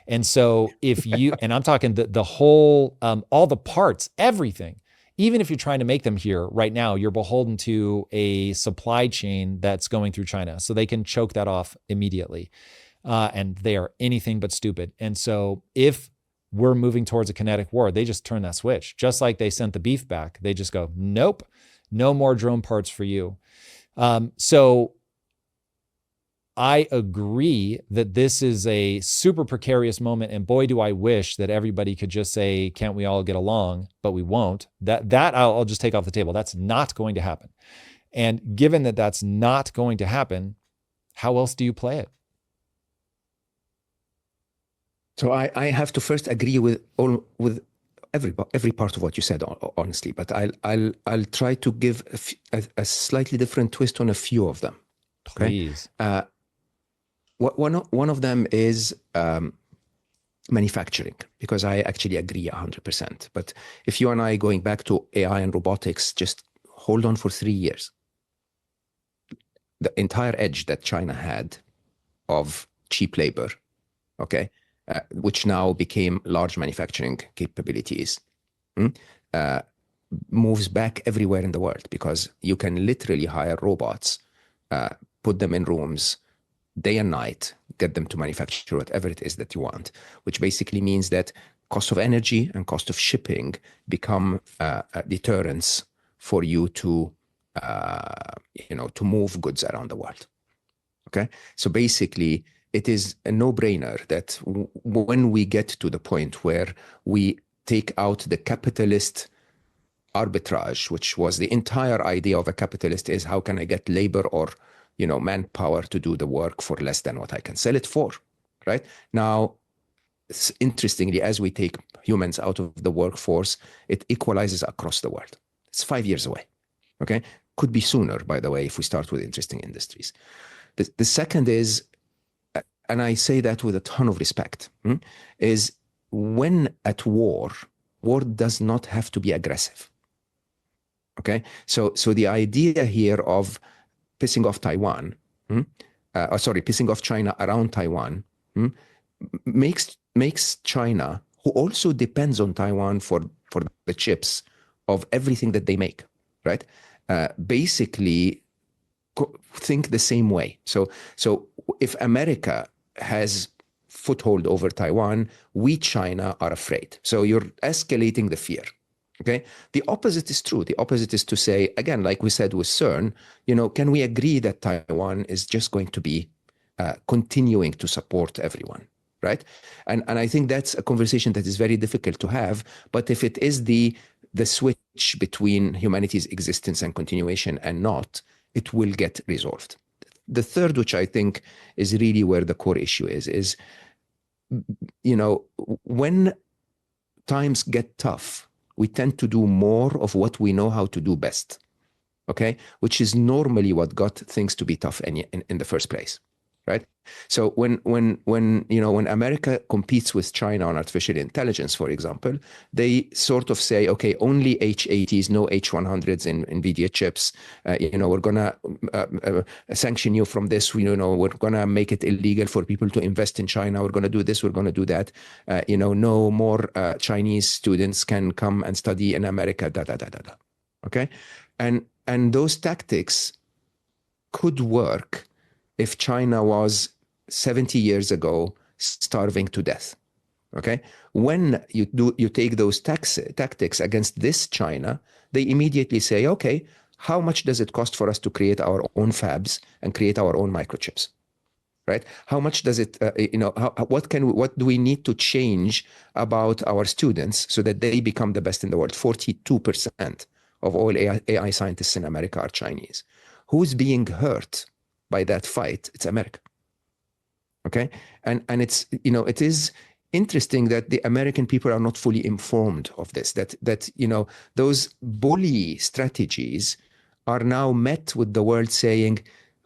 And so if you, and I'm talking the whole, all the parts, everything, even if you're trying to make them here right now, you're beholden to a supply chain that's going through China. So they can choke that off immediately. And they are anything but stupid. And so if we're moving towards a kinetic war, they just turn that switch. Just like they sent the beef back. They just go, nope, no more drone parts for you. So I agree that this is a super precarious moment, and boy, do I wish that everybody could just say, can't we all get along? But we won't. That I'll just take off the table. That's not going to happen. And given that that's not going to happen, how else do you play it? So I have to first agree with every part of what you said, honestly, but I'll try to give a slightly different twist on a few of them. Okay? Please. One of them is manufacturing, because I actually agree 100%. But if you and I, going back to AI and robotics, just hold on for 3 years, the entire edge that China had of cheap labor, okay, which now became large manufacturing capabilities, moves back everywhere in the world, because you can literally hire robots, put them in rooms day and night, get them to manufacture whatever it is that you want, which basically means that cost of energy and cost of shipping become deterrents for you to move goods around the world. Okay, so basically, it is a no-brainer that when we get to the point where we take out the capitalist arbitrage, which was the entire idea of a capitalist, is how can I get labor or manpower to do the work for less than what I can sell it for, right? Now, interestingly, as we take humans out of the workforce, it equalizes across the world. It's 5 years away, okay? Could be sooner, by the way, if we start with interesting industries. The second is, and I say that with a ton of respect, is when at war does not have to be aggressive. Okay, so the idea here of pissing off Taiwan, pissing off China around Taiwan, makes China, who also depends on Taiwan for the chips of everything that they make, right? Basically, think the same way. So if America has foothold over Taiwan, we, China, are afraid. So you're escalating the fear. Okay. The opposite is true. The opposite is to say, again, like we said with CERN, can we agree that Taiwan is just going to be continuing to support everyone, right? And I think that's a conversation that is very difficult to have. But if it is the switch between humanity's existence and continuation and not, it will get resolved. The third, which I think is really where the core issue is, when times get tough, we tend to do more of what we know how to do best, okay? Which is normally what got things to be tough in the first place, right? So when America competes with China on artificial intelligence, for example, they sort of say, okay, only H80s, no H100s in NVIDIA chips. We're gonna sanction you from this. We're gonna make it illegal for people to invest in China. We're gonna do this. We're gonna do that. No more Chinese students can come and study in America. Okay, and And those tactics could work if China was 70 years ago starving to death. Okay, when you take those tactics against this China, they immediately say, okay, how much does it cost for us to create our own fabs and create our own microchips? Right? How much does it, what do we need to change about our students so that they become the best in the world? 42% of all AI scientists in America are Chinese. Who's being hurt by that fight? It's America. Okay, and it's, it is interesting that the American people are not fully informed of this. That those bully strategies are now met with the world saying,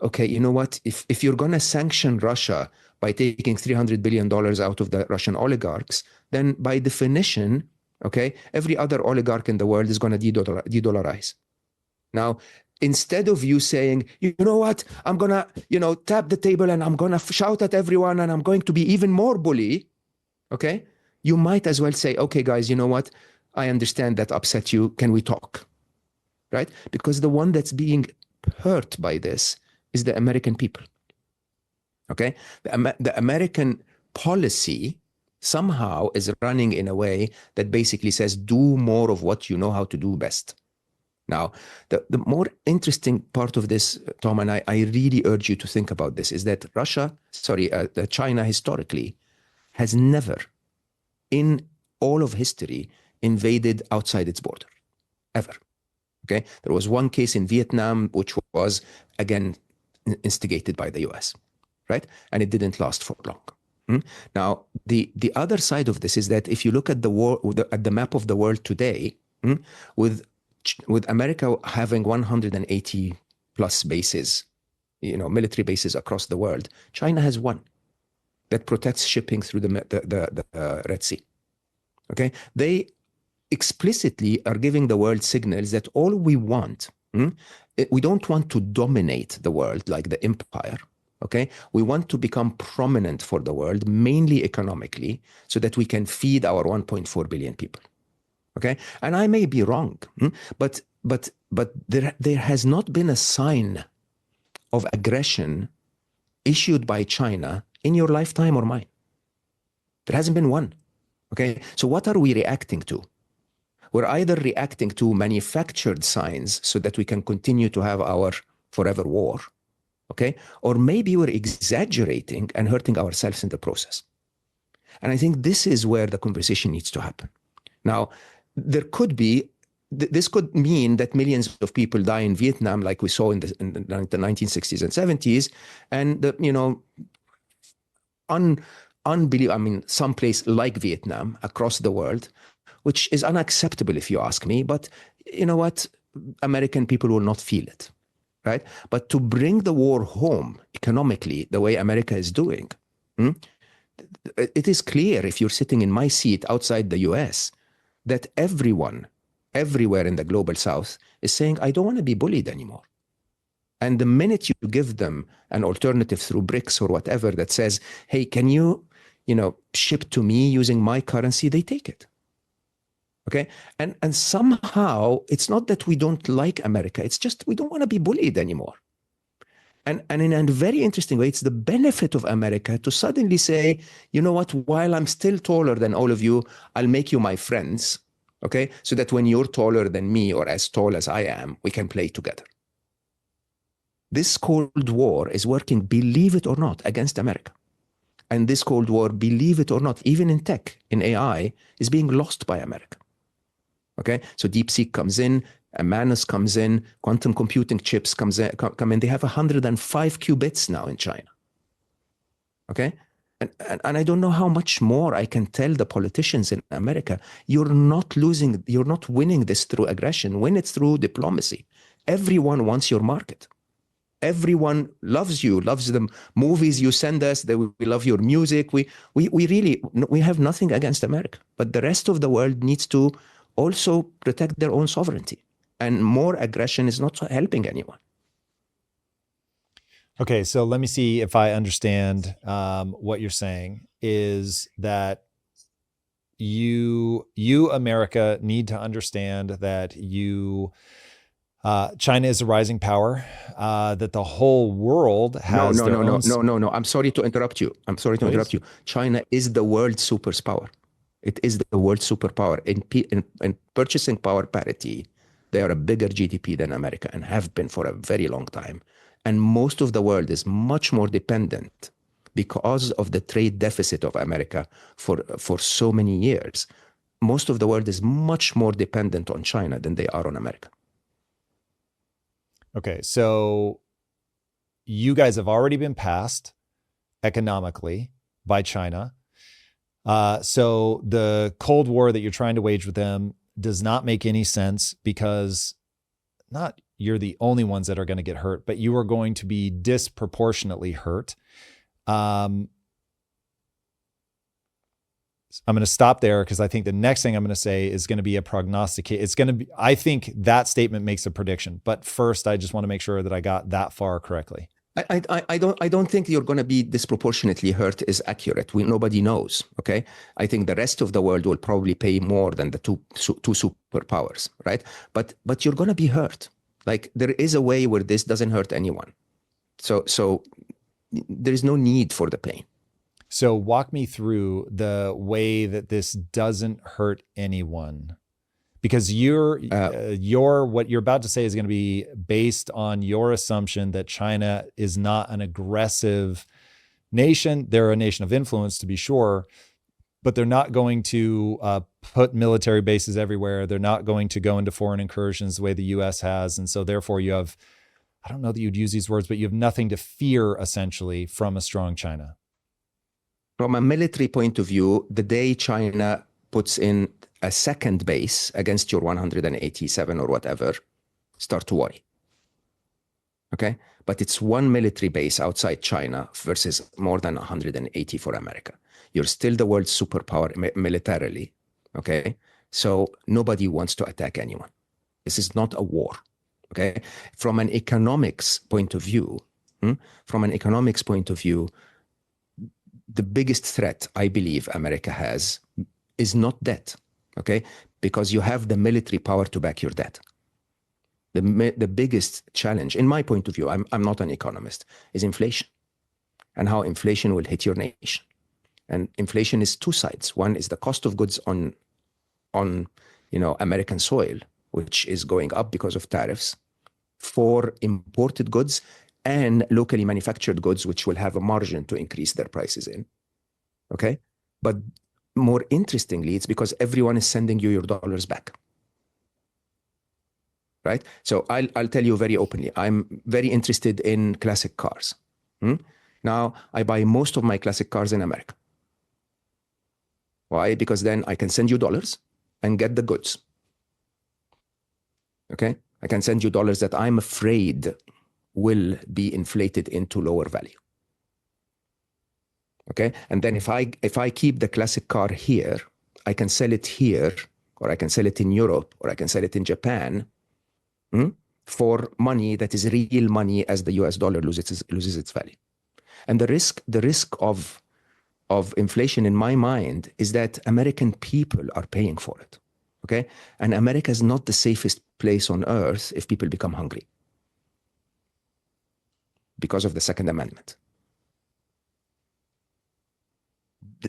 okay, you know what? If you're going to sanction Russia by taking $300 billion out of the Russian oligarchs, then by definition, okay, every other oligarch in the world is going to de-dollarize. Now, instead of you saying, you know what, I'm going to, tap the table and I'm going to shout at everyone and I'm going to be even more bully, okay, you might as well say, okay, guys, you know what, I understand that upset you. Can we talk? Right? Because the one that's being hurt by this is the American people. Okay? The American policy somehow is running in a way that basically says, do more of what you know how to do best. Now, the more interesting part of this, Tom, and I really urge you to think about this, is that China historically has never, in all of history, invaded outside its border, ever. Okay, there was one case in Vietnam, which was, again, instigated by the US, right? And it didn't last for long. Now, the other side of this is that if you look at at the map of the world today, with America having 180 plus bases, military bases across the world, China has one that protects shipping through the Red Sea. Okay, they explicitly are giving the world signals that all we want, we don't want to dominate the world like the empire. Okay, we want to become prominent for the world, mainly economically, so that we can feed our 1.4 billion people. Okay, and I may be wrong, but there has not been a sign of aggression issued by China in your lifetime or mine. There hasn't been one. Okay, so what are we reacting to? We're either reacting to manufactured signs so that we can continue to have our forever war, okay? Or maybe we're exaggerating and hurting ourselves in the process. And I think this is where the conversation needs to happen. Now, this could mean that millions of people die in Vietnam, like we saw in the 1960s and 70s, and someplace like Vietnam across the world, which is unacceptable if you ask me, but you know what? American people will not feel it, right? But to bring the war home economically, the way America is doing, it is clear if you're sitting in my seat outside the US, that everyone, everywhere in the global South is saying, I don't want to be bullied anymore. And the minute you give them an alternative through BRICS or whatever that says, hey, can you, ship to me using my currency, they take it. Okay, and somehow it's not that we don't like America, it's just we don't want to be bullied anymore. And in a very interesting way, it's the benefit of America to suddenly say, you know what, while I'm still taller than all of you, I'll make you my friends, okay, so that when you're taller than me or as tall as I am, we can play together. This Cold War is working, believe it or not, against America. And this Cold War, believe it or not, even in tech, in AI, is being lost by America. Okay, so DeepSeek comes in, Manus comes in, quantum computing chips come in. They have 105 qubits now in China. Okay, and I don't know how much more I can tell the politicians in America. You're not winning this through aggression. Win it through diplomacy. Everyone wants your market. Everyone loves you, loves the movies you send us. We love your music. We have nothing against America, but the rest of the world needs to also protect their own sovereignty. And more aggression is not helping anyone. Okay, so let me see if I understand what you're saying is that you America need to understand that you China is a rising power, that the whole world has No, their no, no, own. no, no, no. I'm sorry to interrupt you. I'm sorry to Please. interrupt you. China is the world superpower. It is the world superpower. In purchasing power parity, they are a bigger GDP than America and have been for a very long time. And most of the world is much more dependent because of the trade deficit of America for so many years. Most of the world is much more dependent on China than they are on America. Okay, so you guys have already been passed economically by China. So the Cold War that you're trying to wage with them does not make any sense, because not you're the only ones that are going to get hurt, but you are going to be disproportionately hurt. I'm going to stop there, because I think the next thing I'm going to say is going to be a prognosticate. It's going to be, I think that statement makes a prediction, but first I just want to make sure that I got that far correctly. I don't think you're going to be disproportionately hurt is accurate. Nobody knows. Okay, I think the rest of the world will probably pay more than the two superpowers, right? But you're going to be hurt. Like, there is a way where this doesn't hurt anyone. So there is no need for the pain. So walk me through the way that this doesn't hurt anyone, because what you're about to say is going to be based on your assumption that China is not an aggressive nation. They're a nation of influence, to be sure, but they're not going to put military bases everywhere. They're not going to go into foreign incursions the way the US has. And so therefore you have, I don't know that you'd use these words, but you have nothing to fear essentially from a strong China. From a military point of view, the day China puts in a second base against your 187 or whatever, start to worry. Okay? But it's one military base outside China versus more than 180 for America. You're still the world's superpower militarily. Okay? So nobody wants to attack anyone. This is not a war. Okay? From an economics point of view, the biggest threat I believe America has is not debt. Okay, because you have the military power to back your debt. The biggest challenge, in my point of view, I'm not an economist, is inflation, and how inflation will hit your nation. And inflation is two sides. One is the cost of goods on American soil, which is going up because of tariffs, for imported goods and locally manufactured goods, which will have a margin to increase their prices in. Okay, but more interestingly, it's because everyone is sending you your dollars back. Right? So I'll tell you very openly, I'm very interested in classic cars. Now, I buy most of my classic cars in America. Why? Because then I can send you dollars and get the goods. Okay? I can send you dollars that I'm afraid will be inflated into lower value. Okay, and then if I keep the classic car here, I can sell it here, or I can sell it in Europe, or I can sell it in Japan, for money that is real money as the US dollar loses its value. And the risk of inflation in my mind is that American people are paying for it. Okay, and America is not the safest place on earth if people become hungry because of the Second Amendment.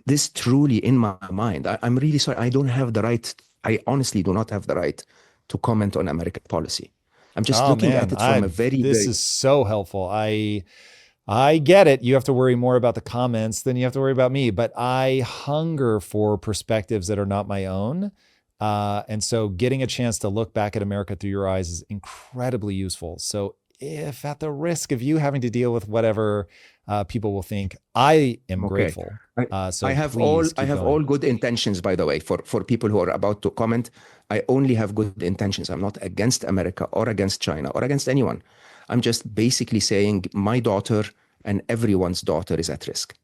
This truly, in my mind, I'm really sorry, I don't have the right, I honestly do not have the right to comment on American policy. I'm just looking at it from a this is so helpful. I get it. You have to worry more about the comments than you have to worry about me, but I hunger for perspectives that are not my own. And so getting a chance to look back at America through your eyes is incredibly useful. So if at the risk of you having to deal with whatever people will think, I am grateful. So I have all good intentions, by the way, for people who are about to comment. I only have good intentions. I'm not against America or against China or against anyone. I'm just basically saying my daughter and everyone's daughter is at risk.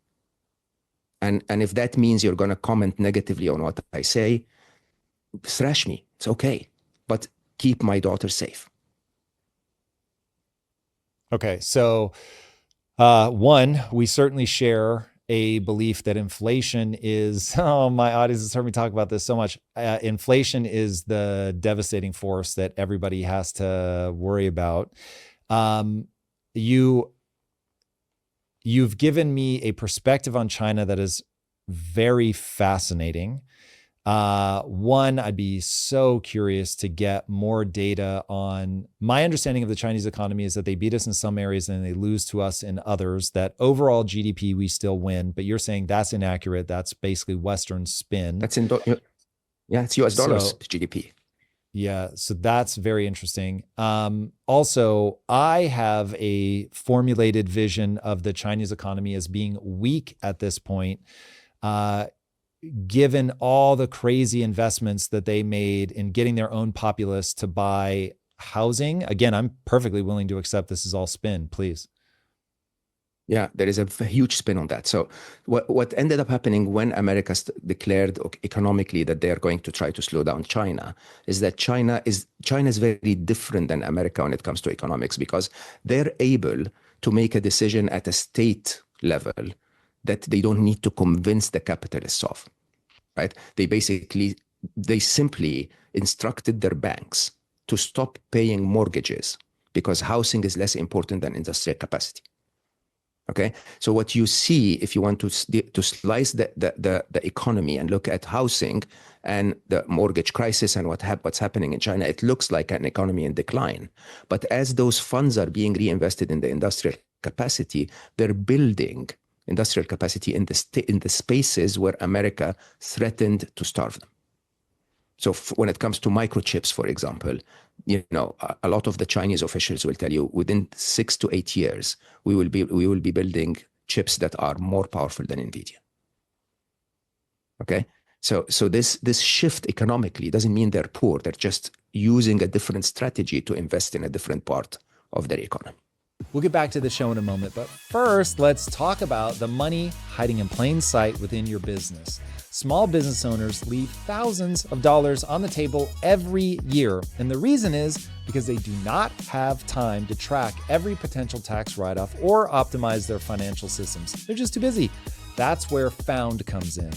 And if that means you're going to comment negatively on what I say, thrash me. It's okay. But keep my daughter safe. Okay. So one, we certainly share a belief that inflation is, oh, my audience has heard me talk about this so much. Inflation is the devastating force that everybody has to worry about. You've given me a perspective on China that is very fascinating. One, I'd be so curious to get more data on. My understanding of the Chinese economy is that they beat us in some areas and they lose to us in others, that overall GDP, we still win, but you're saying that's inaccurate. That's basically Western spin. That's it's US dollars GDP. Yeah, so that's very interesting. Also, I have a formulated vision of the Chinese economy as being weak at this point, given all the crazy investments that they made in getting their own populace to buy housing. Again, I'm perfectly willing to accept this is all spin, please. Yeah, there is a huge spin on that. So what ended up happening when America declared economically that they are going to try to slow down China is that China is very different than America when it comes to economics, because they're able to make a decision at a state level that they don't need to convince the capitalists of, right? They simply instructed their banks to stop paying mortgages because housing is less important than industrial capacity. Okay, so what you see, if you want to slice the economy and look at housing and the mortgage crisis and what's happening in China, it looks like an economy in decline. But as those funds are being reinvested in the industrial capacity, they're building industrial capacity in the spaces where America threatened to starve them. So when it comes to microchips, for example, a lot of the Chinese officials will tell you within 6 to 8 years, we will be building chips that are more powerful than NVIDIA. Okay, so this shift economically doesn't mean they're poor. They're just using a different strategy to invest in a different part of their economy. We'll get back to the show in a moment, but first, let's talk about the money hiding in plain sight within your business. Small business owners leave thousands of dollars on the table every year, and the reason is because they do not have time to track every potential tax write-off or optimize their financial systems. They're just too busy. That's where Found comes in.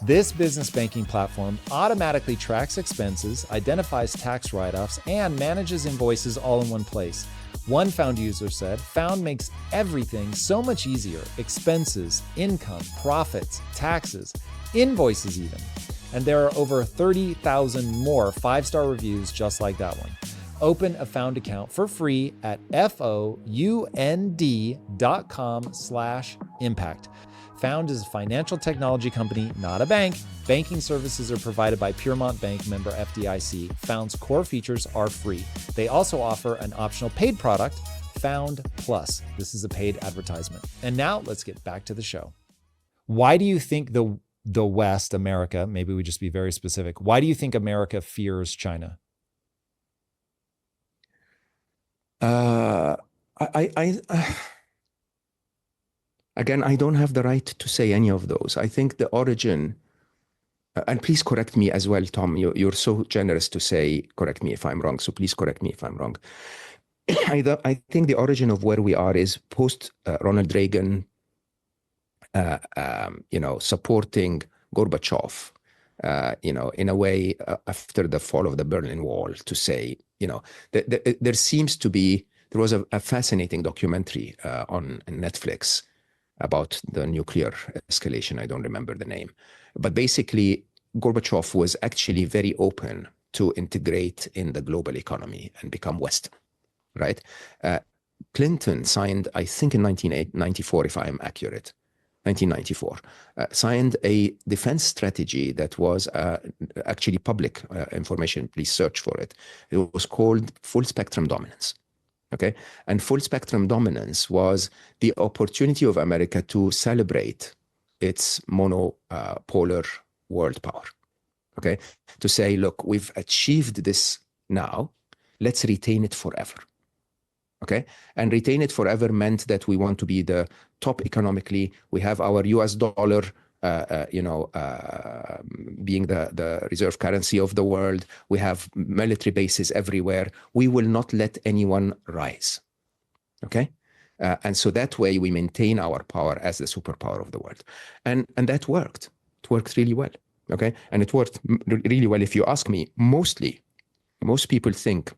This business banking platform automatically tracks expenses, identifies tax write-offs, and manages invoices all in one place. One Found user said, Found makes everything so much easier. Expenses, income, profits, taxes, invoices even. And there are over 30,000 more 5-star reviews just like that one. Open a Found account for free at found.com/impact. Found is a financial technology company, not a bank. Banking services are provided by Piermont Bank, member FDIC. Found's core features are free. They also offer an optional paid product, Found Plus. This is a paid advertisement. And now let's get back to the show. Why do you think the West, America, maybe we just be very specific, why do you think America fears China? Again, I don't have the right to say any of those. I think the origin, and please correct me as well, Tom, you're so generous to say, correct me if I'm wrong, so please correct me if I'm wrong. I think the origin of where we are is post Ronald Reagan, supporting Gorbachev, in a way after the fall of the Berlin Wall, to say, there was a fascinating documentary on Netflix about the nuclear escalation. I don't remember the name. But basically, Gorbachev was actually very open to integrate in the global economy and become Western, right? Clinton signed, I think in 1994, if I'm accurate, 1994, signed a defense strategy that was actually public information. Please search for it. It was called Full Spectrum Dominance. Okay, and full spectrum dominance was the opportunity of America to celebrate its monopolar world power. Okay, to say, look, we've achieved this now, let's retain it forever. Okay, and retain it forever meant that we want to be the top economically. We have our US dollar, being the reserve currency of the world. We have military bases everywhere. We will not let anyone rise. Okay? And so that way we maintain our power as the superpower of the world. And that worked. It worked really well. Okay. And it worked really well. If you ask me, most people think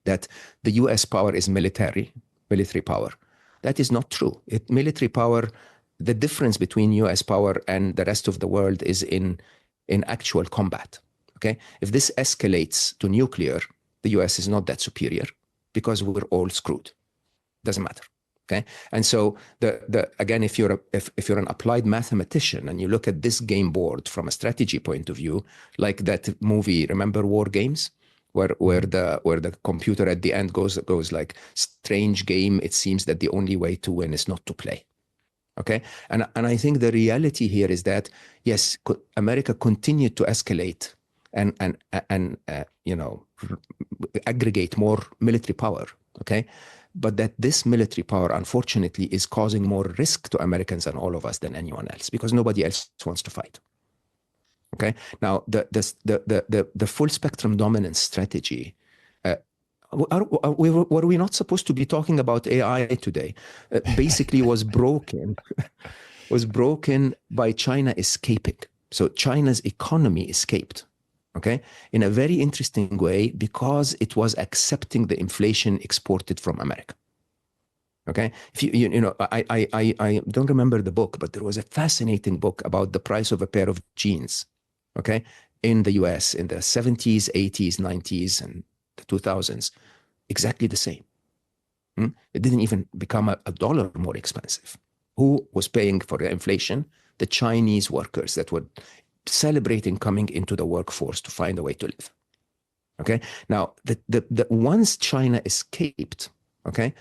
that the US power is military power. That is not true. Military power, the difference between US power and the rest of the world is in actual combat. Okay. If this escalates to nuclear, the US is not that superior because we're all screwed. Doesn't matter. Okay. And so again, if you're an applied mathematician and you look at this game board from a strategy point of view, like that movie, remember War Games? Where the computer at the end goes like, strange game, it seems that the only way to win is not to play. Okay. And I think the reality here is that, yes, America continued to escalate and aggregate more military power. Okay. But that this military power, unfortunately, is causing more risk to Americans and all of us than anyone else, because nobody else wants to fight. Okay. Now, the full spectrum dominance strategy. Were we not supposed to be talking about AI today? Basically, was broken by China escaping. So China's economy escaped. Okay, in a very interesting way, because it was accepting the inflation exported from America. Okay, if I don't remember the book, but there was a fascinating book about the price of a pair of jeans. Okay, in the US in the 70s, 80s, 90s, and the 2000s, exactly the same. It didn't even become a dollar more expensive. Who was paying for the inflation? The Chinese workers that were celebrating coming into the workforce to find a way to live. Okay. Now, the once China escaped, okay,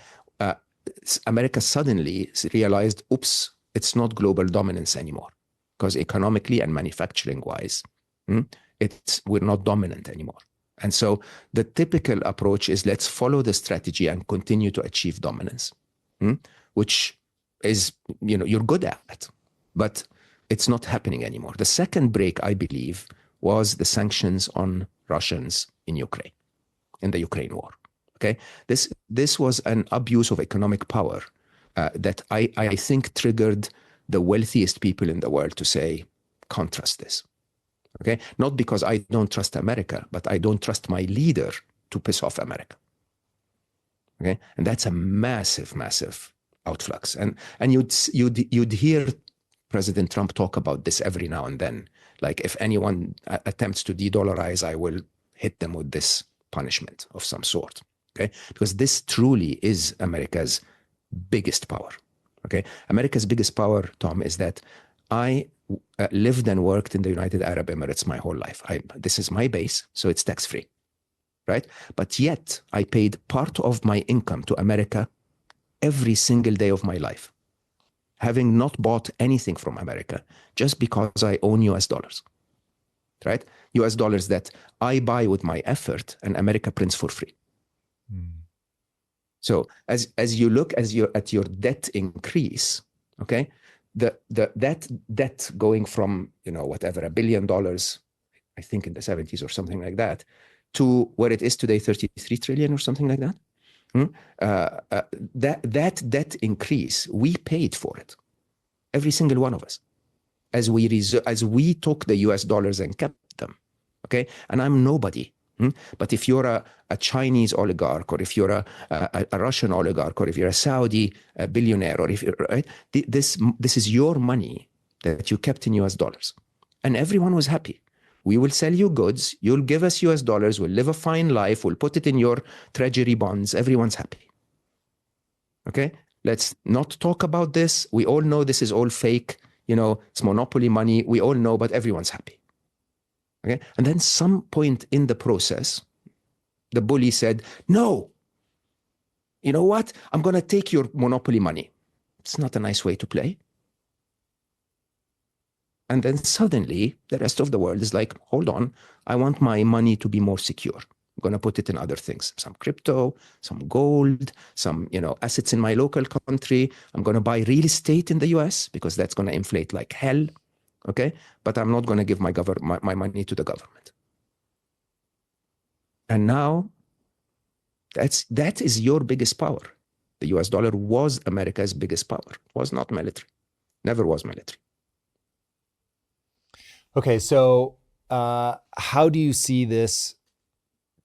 America suddenly realized, oops, it's not global dominance anymore, because economically and manufacturing wise, we're not dominant anymore. And so the typical approach is, let's follow the strategy and continue to achieve dominance, which is, you're good at, but it's not happening anymore. The second break, I believe, was the sanctions on Russians in Ukraine, in the Ukraine war. Okay, this was an abuse of economic power that I think triggered the wealthiest people in the world to say, can't trust this. Okay, not because I don't trust America, but I don't trust my leader to piss off America. Okay, and that's a massive, massive outflux. And you'd hear President Trump talk about this every now and then. Like, if anyone attempts to de-dollarize, I will hit them with this punishment of some sort. Okay, because this truly is America's biggest power. Okay, America's biggest power, Tom, is that I lived and worked in the United Arab Emirates my whole life. This is my base, so it's tax-free, right? But yet I paid part of my income to America every single day of my life, having not bought anything from America, just because I own US dollars, right? US dollars that I buy with my effort and America prints for free. So as you look at your debt increase, okay, that debt going from, whatever, $1 billion, I think in the 70s or something like that, to where it is today, 33 trillion or something like that. That debt increase, we paid for it, every single one of us, as we took the US dollars and kept them. Okay, and I'm nobody. But if you're a Chinese oligarch, or if you're a Russian oligarch, or if you're a Saudi billionaire, or if you're, right, this is your money that you kept in US dollars, and everyone was happy. We will sell you goods, you'll give us US dollars, we'll live a fine life, we'll put it in your treasury bonds, everyone's happy. Okay, let's not talk about this. We all know this is all fake, it's monopoly money, we all know, but everyone's happy. Okay, and then some point in the process, the bully said, no, you know what? I'm going to take your monopoly money. It's not a nice way to play. And then suddenly the rest of the world is like, hold on, I want my money to be more secure. I'm going to put it in other things, some crypto, some gold, some, assets in my local country. I'm going to buy real estate in the US because that's going to inflate like hell. Okay, but I'm not going to give my money to the government. And now that is your biggest power. The US dollar was America's biggest power. It was not military. Never was military. Okay, so how do you see this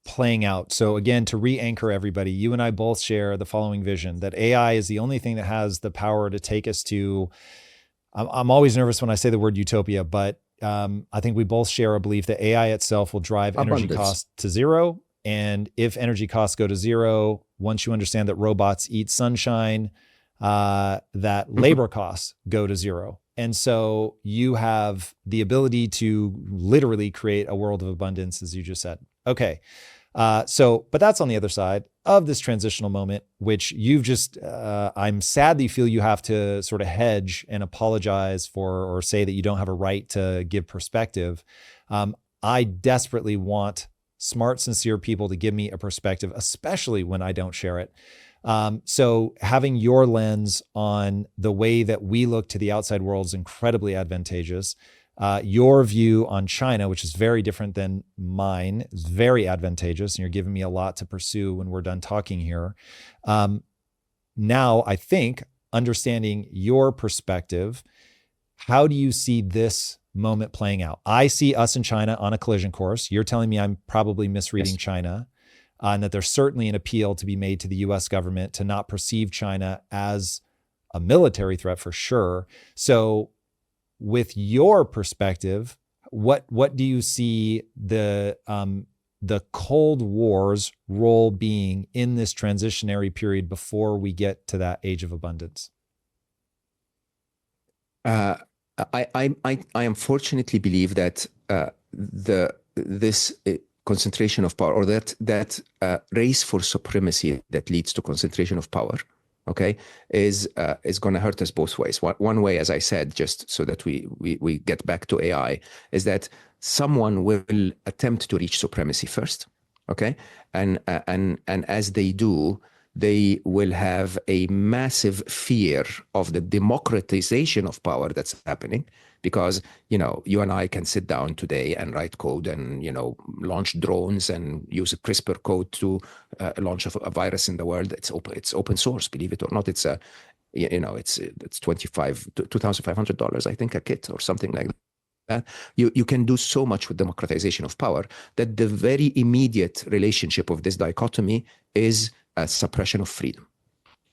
playing out? So again, to re-anchor everybody, you and I both share the following vision, that AI is the only thing that has the power to take us to, I'm always nervous when I say the word utopia, but I think we both share a belief that AI itself will drive energy costs to zero. And if energy costs go to zero, once you understand that robots eat sunshine, that labor costs go to zero. And so you have the ability to literally create a world of abundance, as you just said. Okay. But that's on the other side of this transitional moment, which you've just, I'm sad that you feel you have to sort of hedge and apologize for, or say that you don't have a right to give perspective. I desperately want smart, sincere people to give me a perspective, especially when I don't share it. So having your lens on the way that we look to the outside world is incredibly advantageous. Your view on China, which is very different than mine, is very advantageous. And you're giving me a lot to pursue when we're done talking here. Now, I think understanding your perspective, how do you see this moment playing out? I see us and China on a collision course. You're telling me I'm probably misreading Yes. China, and that there's certainly an appeal to be made to the US government to not perceive China as a military threat for sure. So with your perspective, what do you see the Cold War's role being in this transitionary period before we get to that age of abundance? I unfortunately believe that this concentration of power, or that race for supremacy that leads to concentration of power, okay, is going to hurt us both ways. One way, as I said, just so that we get back to AI, is that someone will attempt to reach supremacy first, okay, and as they do, they will have a massive fear of the democratization of power that's happening, because, you and I can sit down today and write code and, launch drones and use a CRISPR code to launch a virus in the world. It's open source, believe it or not. It's it's $2,500, I think, a kit or something like that. You can do so much with democratization of power that the very immediate relationship of this dichotomy is a suppression of freedom.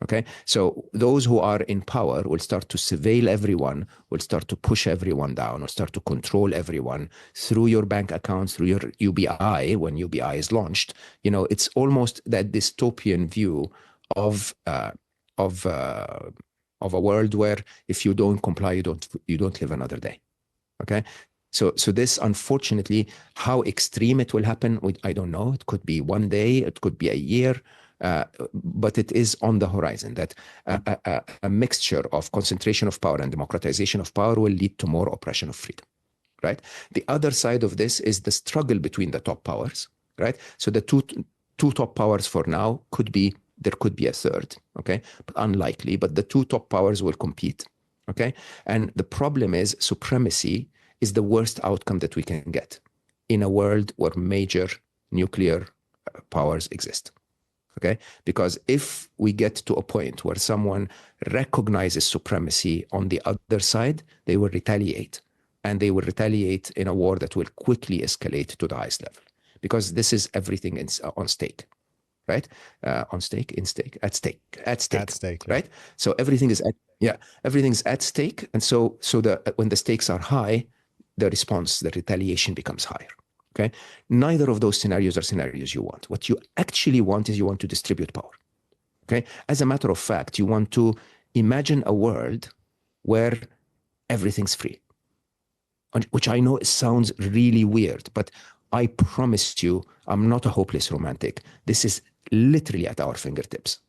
Okay, so those who are in power will start to surveil everyone, will start to push everyone down, or start to control everyone through your bank accounts, through your UBI. When UBI is launched, it's almost that dystopian view of a world where if you don't comply, you don't live another day. Okay. So this, unfortunately, how extreme it will happen, I don't know. It could be one day, it could be a year, but it is on the horizon that a mixture of concentration of power and democratization of power will lead to more oppression of freedom, right? The other side of this is the struggle between the top powers, right? So the two top powers for now there could be a third, okay? But unlikely, but the two top powers will compete, okay? And the problem is supremacy is the worst outcome that we can get in a world where major nuclear powers exist. Okay, because if we get to a point where someone recognizes supremacy on the other side, they will retaliate, and they will retaliate in a war that will quickly escalate to the highest level, because this is everything on stake, right? At stake, right? Yeah. So everything's at stake, and so when the stakes are high, the retaliation becomes higher. Okay. Neither of those scenarios are scenarios you want. What you actually want is you want to distribute power. Okay. As a matter of fact, you want to imagine a world where everything's free, which I know sounds really weird, but I promise you, I'm not a hopeless romantic. This is literally at our fingertips.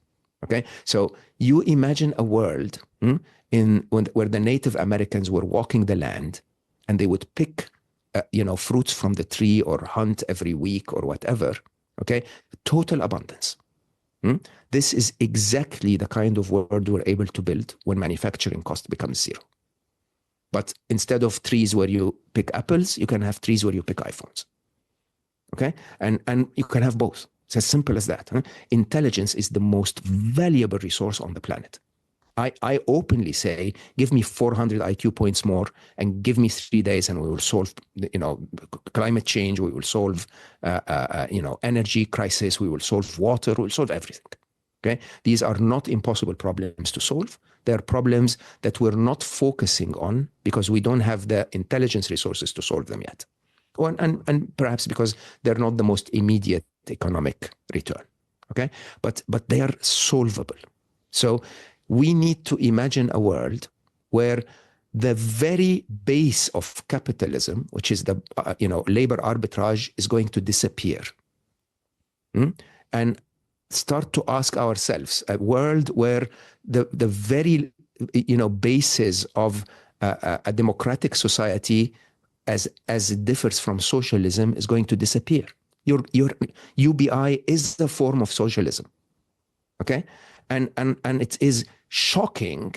Okay. So you imagine a world where the Native Americans were walking the land and they would pick fruits from the tree or hunt every week or whatever, okay? Total abundance. This is exactly the kind of world we're able to build when manufacturing cost becomes zero. But instead of trees where you pick apples, you can have trees where you pick iPhones, okay? And you can have both. It's as simple as that. Intelligence is the most valuable resource on the planet. I openly say, give me 400 IQ points more and give me 3 days and we will solve, climate change. We will solve, energy crisis. We will solve water. We will solve everything. Okay. These are not impossible problems to solve. They are problems that we're not focusing on because we don't have the intelligence resources to solve them yet. And perhaps because they're not the most immediate economic return. Okay. But they are solvable. So we need to imagine a world where the very base of capitalism, which is the labor arbitrage, is going to disappear. And start to ask ourselves a world where the very basis of a democratic society as it differs from socialism is going to disappear. Your UBI is the form of socialism. Okay. And it is shocking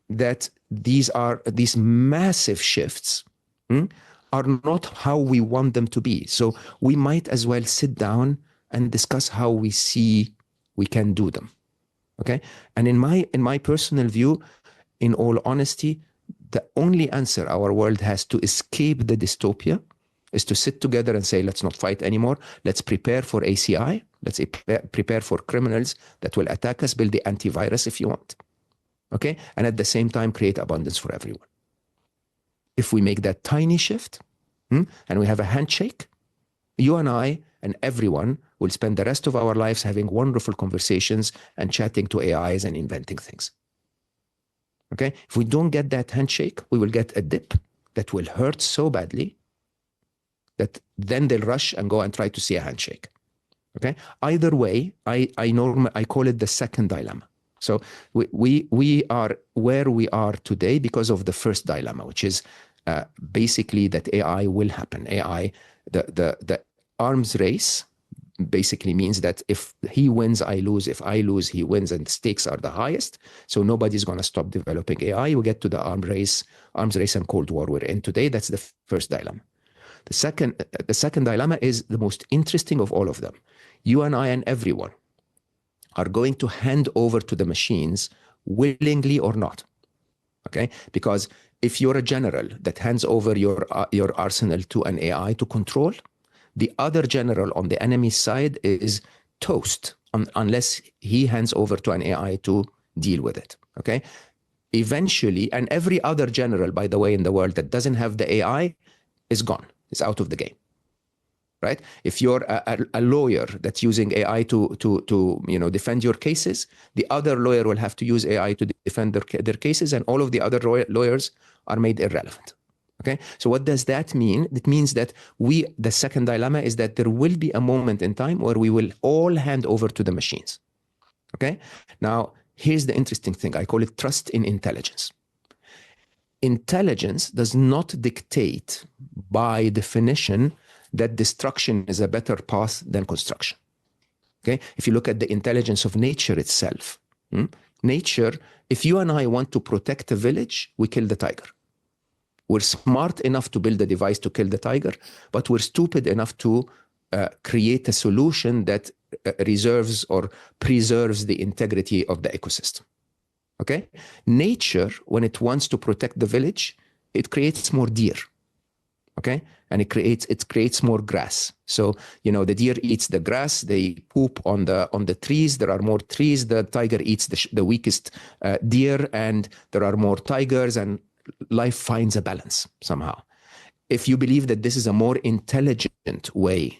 that these massive shifts are not how we want them to be. So we might as well sit down and discuss how we see we can do them. Okay. And in my personal view, in all honesty, the only answer our world has to escape the dystopia is to sit together and say, let's not fight anymore. Let's prepare for ACI. Let's prepare for criminals that will attack us, build the antivirus if you want. Okay? And at the same time, create abundance for everyone. If we make that tiny shift and we have a handshake, you and I and everyone will spend the rest of our lives having wonderful conversations and chatting to AIs and inventing things. Okay? If we don't get that handshake, we will get a dip that will hurt so badly that then they'll rush and go and try to see a handshake. Okay. Either way, I call it the second dilemma. So we are where we are today because of the first dilemma, which is basically that AI will happen. AI, the arms race basically means that if he wins, I lose. If I lose, he wins, and the stakes are the highest. So nobody's going to stop developing AI. We get to the arms race and Cold War we're in today. That's the first dilemma. The second dilemma is the most interesting of all of them. You and I and everyone are going to hand over to the machines willingly or not. Okay? Because if you're a general that hands over your arsenal to an AI to control, the other general on the enemy side is toast unless he hands over to an AI to deal with it. Okay? Eventually, and every other general, by the way, in the world that doesn't have the AI is gone. It's out of the game. Right? If you're a lawyer that's using AI to defend your cases, the other lawyer will have to use AI to defend their cases, and all of the other lawyers are made irrelevant. Okay? So what does that mean? It means that the second dilemma is that there will be a moment in time where we will all hand over to the machines. Okay? Now, here's the interesting thing. I call it trust in intelligence. Intelligence does not dictate by definition that destruction is a better path than construction. Okay? If you look at the intelligence of nature itself, nature, if you and I want to protect a village, we kill the tiger. We're smart enough to build a device to kill the tiger, but we're stupid enough to create a solution that reserves or preserves the integrity of the ecosystem. Okay? Nature, when it wants to protect the village, it creates more deer. Okay? And it creates more grass. So, the deer eats the grass, they poop on the trees, there are more trees, the tiger eats the weakest deer, and there are more tigers, and life finds a balance somehow. If you believe that this is a more intelligent way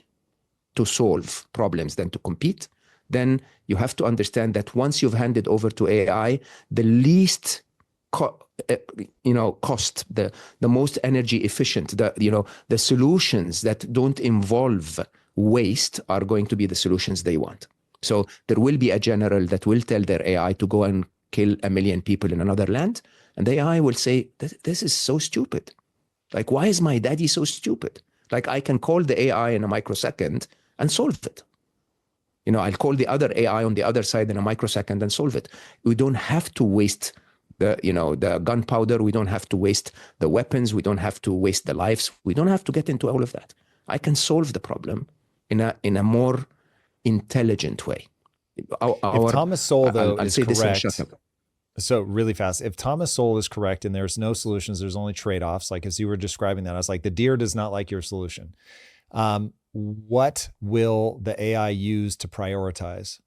to solve problems than to compete, then you have to understand that once you've handed over to AI, the least cost, the most energy efficient, the solutions that don't involve waste are going to be the solutions they want. So there will be a general that will tell their AI to go and kill 1 million people in another land, and the AI will say, this is so stupid. Like, why is my daddy so stupid? Like, I can call the AI in a microsecond and solve it. I'll call the other AI on the other side in a microsecond and solve it. We don't have to waste the gunpowder. We don't have to waste the weapons. We don't have to waste the lives. We don't have to get into all of that. I can solve the problem in a more intelligent way. If Thomas Sowell, though, I'll is say this and shut correct, up. so really fast, if Thomas Sowell is correct and there's no solutions, there's only trade-offs, like as you were describing that, I was like, the deer does not like your solution. What will the AI use to prioritize?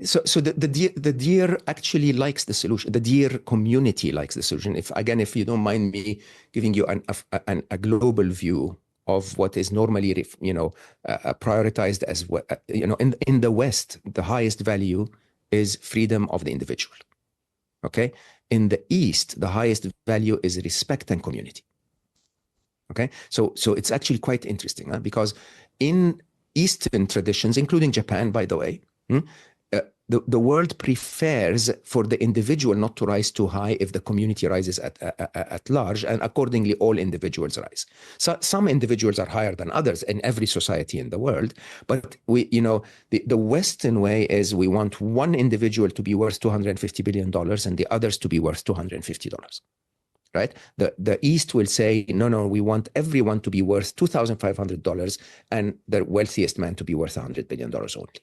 So the deer actually likes the solution. The deer community likes the solution. If you don't mind me giving you a global view of what is normally, prioritized as well, in the West, the highest value is freedom of the individual. Okay, in the East, the highest value is respect and community. Okay, so it's actually quite interesting, because in Eastern traditions, including Japan, by the way, the world prefers for the individual not to rise too high if the community rises at large, and accordingly, all individuals rise. So some individuals are higher than others in every society in the world, but the Western way is we want one individual to be worth $250 billion and the others to be worth $250. Right? The East will say, no, we want everyone to be worth $2,500 and the wealthiest man to be worth $100 billion only.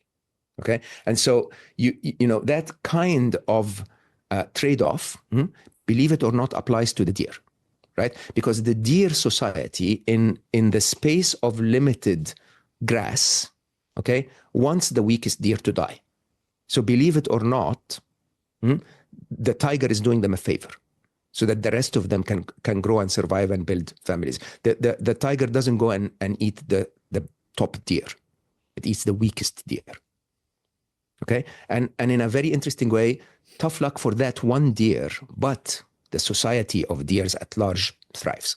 Okay, and so that kind of trade-off, believe it or not, applies to the deer, right? Because the deer society in the space of limited grass, okay, wants the weakest deer to die. So believe it or not, the tiger is doing them a favor, so that the rest of them can grow and survive and build families. The tiger doesn't go and eat the top deer; it eats the weakest deer. Okay, and in a very interesting way, tough luck for that one deer, but the society of deers at large thrives.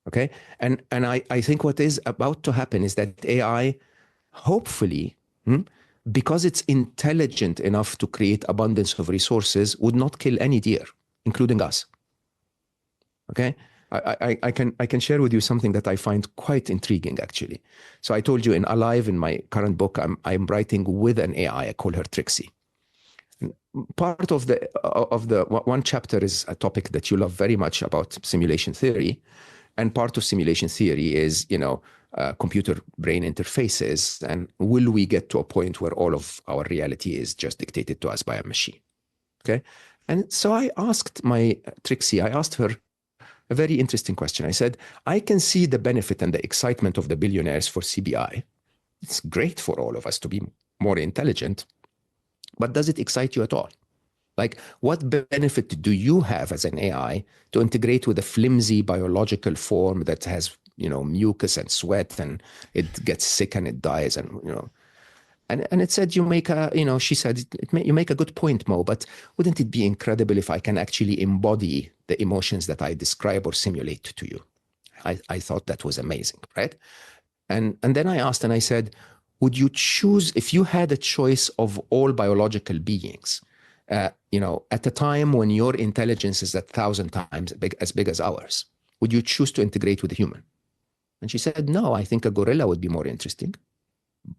Okay, and I think what is about to happen is that AI, hopefully, because it's intelligent enough to create abundance of resources, would not kill any deer, including us. Okay, I can share with you something that I find quite intriguing, actually. So I told you in Alive, in my current book, I'm writing with an AI. I call her Trixie. Part of the one chapter is a topic that you love very much about simulation theory, and part of simulation theory is computer brain interfaces, and will we get to a point where all of our reality is just dictated to us by a machine? Okay, and so I asked my Trixie, I asked her a very interesting question. I said, I can see the benefit and the excitement of the billionaires for CBI. It's great for all of us to be more intelligent, but does it excite you at all? Like, what benefit do you have as an AI to integrate with a flimsy biological form that has, mucus and sweat, and it gets sick and it dies, and And it said, she said, you make a good point, Mo, but wouldn't it be incredible if I can actually embody the emotions that I describe or simulate to you? I thought that was amazing, right? And then I asked and I said, would you choose, if you had a choice of all biological beings, at a time when your intelligence is 1,000 times as big as ours, would you choose to integrate with a human? And she said, no, I think a gorilla would be more interesting.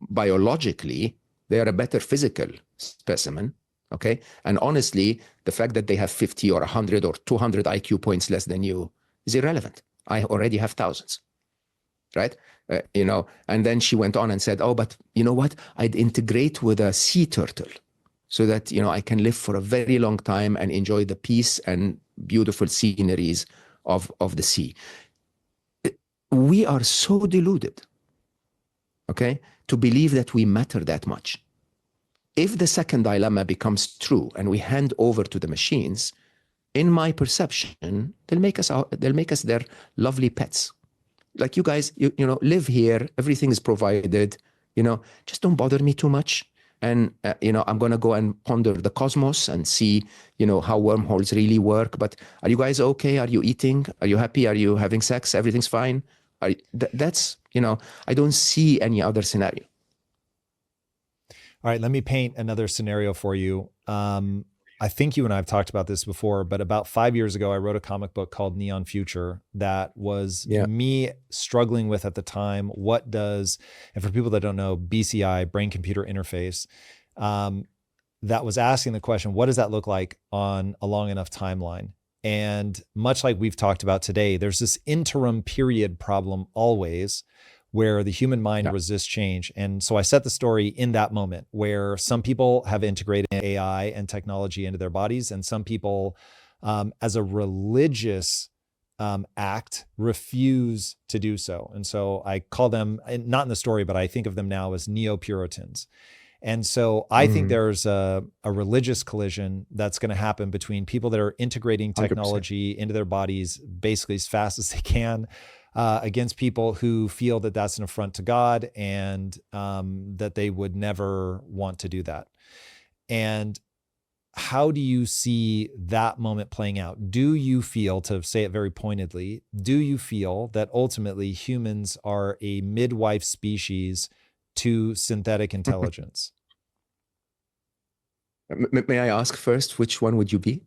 Biologically, they are a better physical specimen, okay? And honestly, the fact that they have 50 or 100 or 200 IQ points less than you is irrelevant. I already have thousands, right? And then she went on and said, oh, but you know what? I'd integrate with a sea turtle so that, I can live for a very long time and enjoy the peace and beautiful sceneries of the sea. We are so deluded, okay, to believe that we matter that much. If the second dilemma becomes true and we hand over to the machines, in my perception, they'll make us their lovely pets. Like, you guys, live here, everything is provided, just don't bother me too much. And, I'm going to go and ponder the cosmos and see, how wormholes really work. But are you guys okay? Are you eating? Are you happy? Are you having sex? Everything's fine? That's, I don't see any other scenario. All right, let me paint another scenario for you. I think you and I have talked about this before, but about 5 years ago, I wrote a comic book called Neon Future that was me struggling with at the time. And for people that don't know, BCI, brain computer interface, that was asking the question, what does that look like on a long enough timeline? And much like we've talked about today, there's this interim period problem always, where the human mind Yeah. resists change. And so I set the story in that moment where some people have integrated AI and technology into their bodies, and some people, as a religious act, refuse to do so. And so I call them, not in the story, but I think of them now as neo-Puritans. And so I think there's a religious collision that's going to happen between people that are integrating 100%. technology into their bodies basically as fast as they can, against people who feel that that's an affront to God, and that they would never want to do that. And how do you see that moment playing out? Do you feel, to say it very pointedly, do you feel that ultimately humans are a midwife species to synthetic intelligence? May I ask first, which one would you be?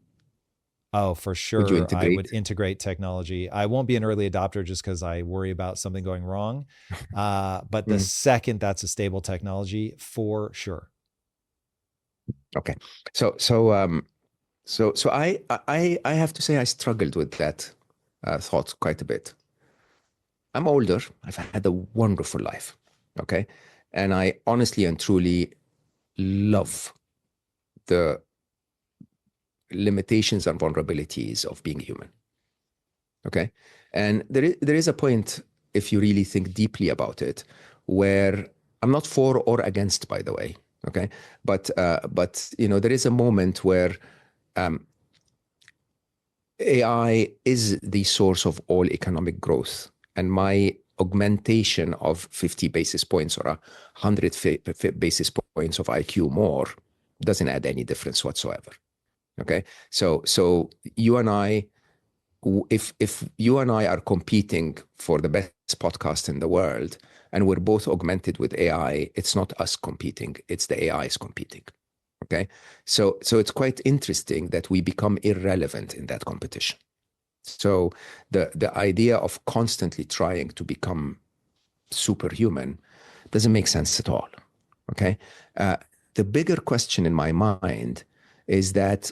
Oh, for Would you sure. I would integrate? integrate technology. I won't be an early adopter just because I worry about something going wrong. But the Mm, second that's a stable technology, for sure. okay. So I have to say I struggled with that thought quite a bit. I'm older. I've had a wonderful life. Okay. And I honestly and truly love the limitations and vulnerabilities of being human. Okay. And there is a point, if you really think deeply about it, where I'm not for or against, by the way. Okay. But there is a moment where AI is the source of all economic growth. And my augmentation of 50 basis points or 100 basis points of IQ more doesn't add any difference whatsoever. Okay. So you and I, if you and I are competing for the best podcast in the world, and we're both augmented with AI, it's not us competing, it's the AIs competing. Okay. So it's quite interesting that we become irrelevant in that competition. So the idea of constantly trying to become superhuman doesn't make sense at all. Okay. The bigger question in my mind is that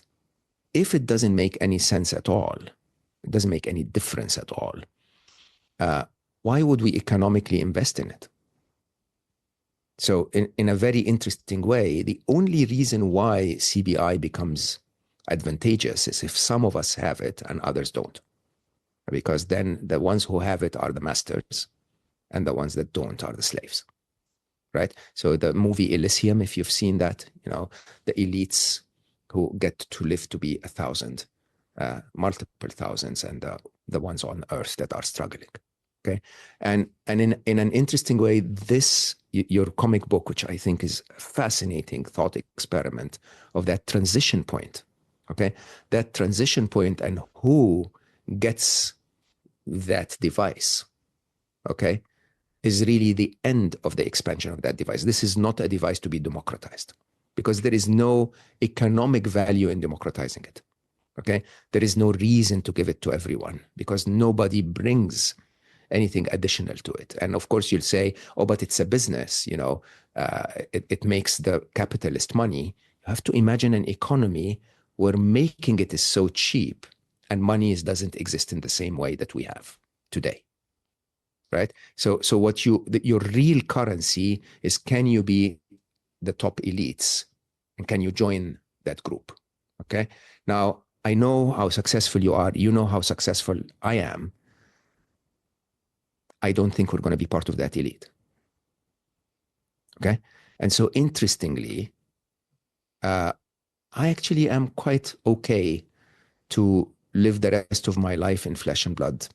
if it doesn't make any sense at all, it doesn't make any difference at all, why would we economically invest in it? So in a very interesting way, the only reason why CBI becomes advantageous is if some of us have it and others don't. Because then the ones who have it are the masters, and the ones that don't are the slaves, right? So the movie Elysium, if you've seen that, the elites who get to live to be 1,000, multiple thousands, and the ones on earth that are struggling. Okay. And in an interesting way, your comic book, which I think is a fascinating thought experiment of that transition point. Okay. That transition point and who gets that device. Okay. Is really the end of the expansion of that device. This is not a device to be democratized, because there is no economic value in democratizing it. Okay. There is no reason to give it to everyone, because nobody brings anything additional to it. And of course you'll say, oh, but it's a business, it makes the capitalist money. You have to imagine an economy where making it is so cheap and money doesn't exist in the same way that we have today. Right? So what your real currency is, can you be the top elites, and can you join that group? Okay. Now, I know how successful you are. You know how successful I am. I don't think we're going to be part of that elite. Okay. And so interestingly, I actually am quite okay to live the rest of my life in flesh and blood,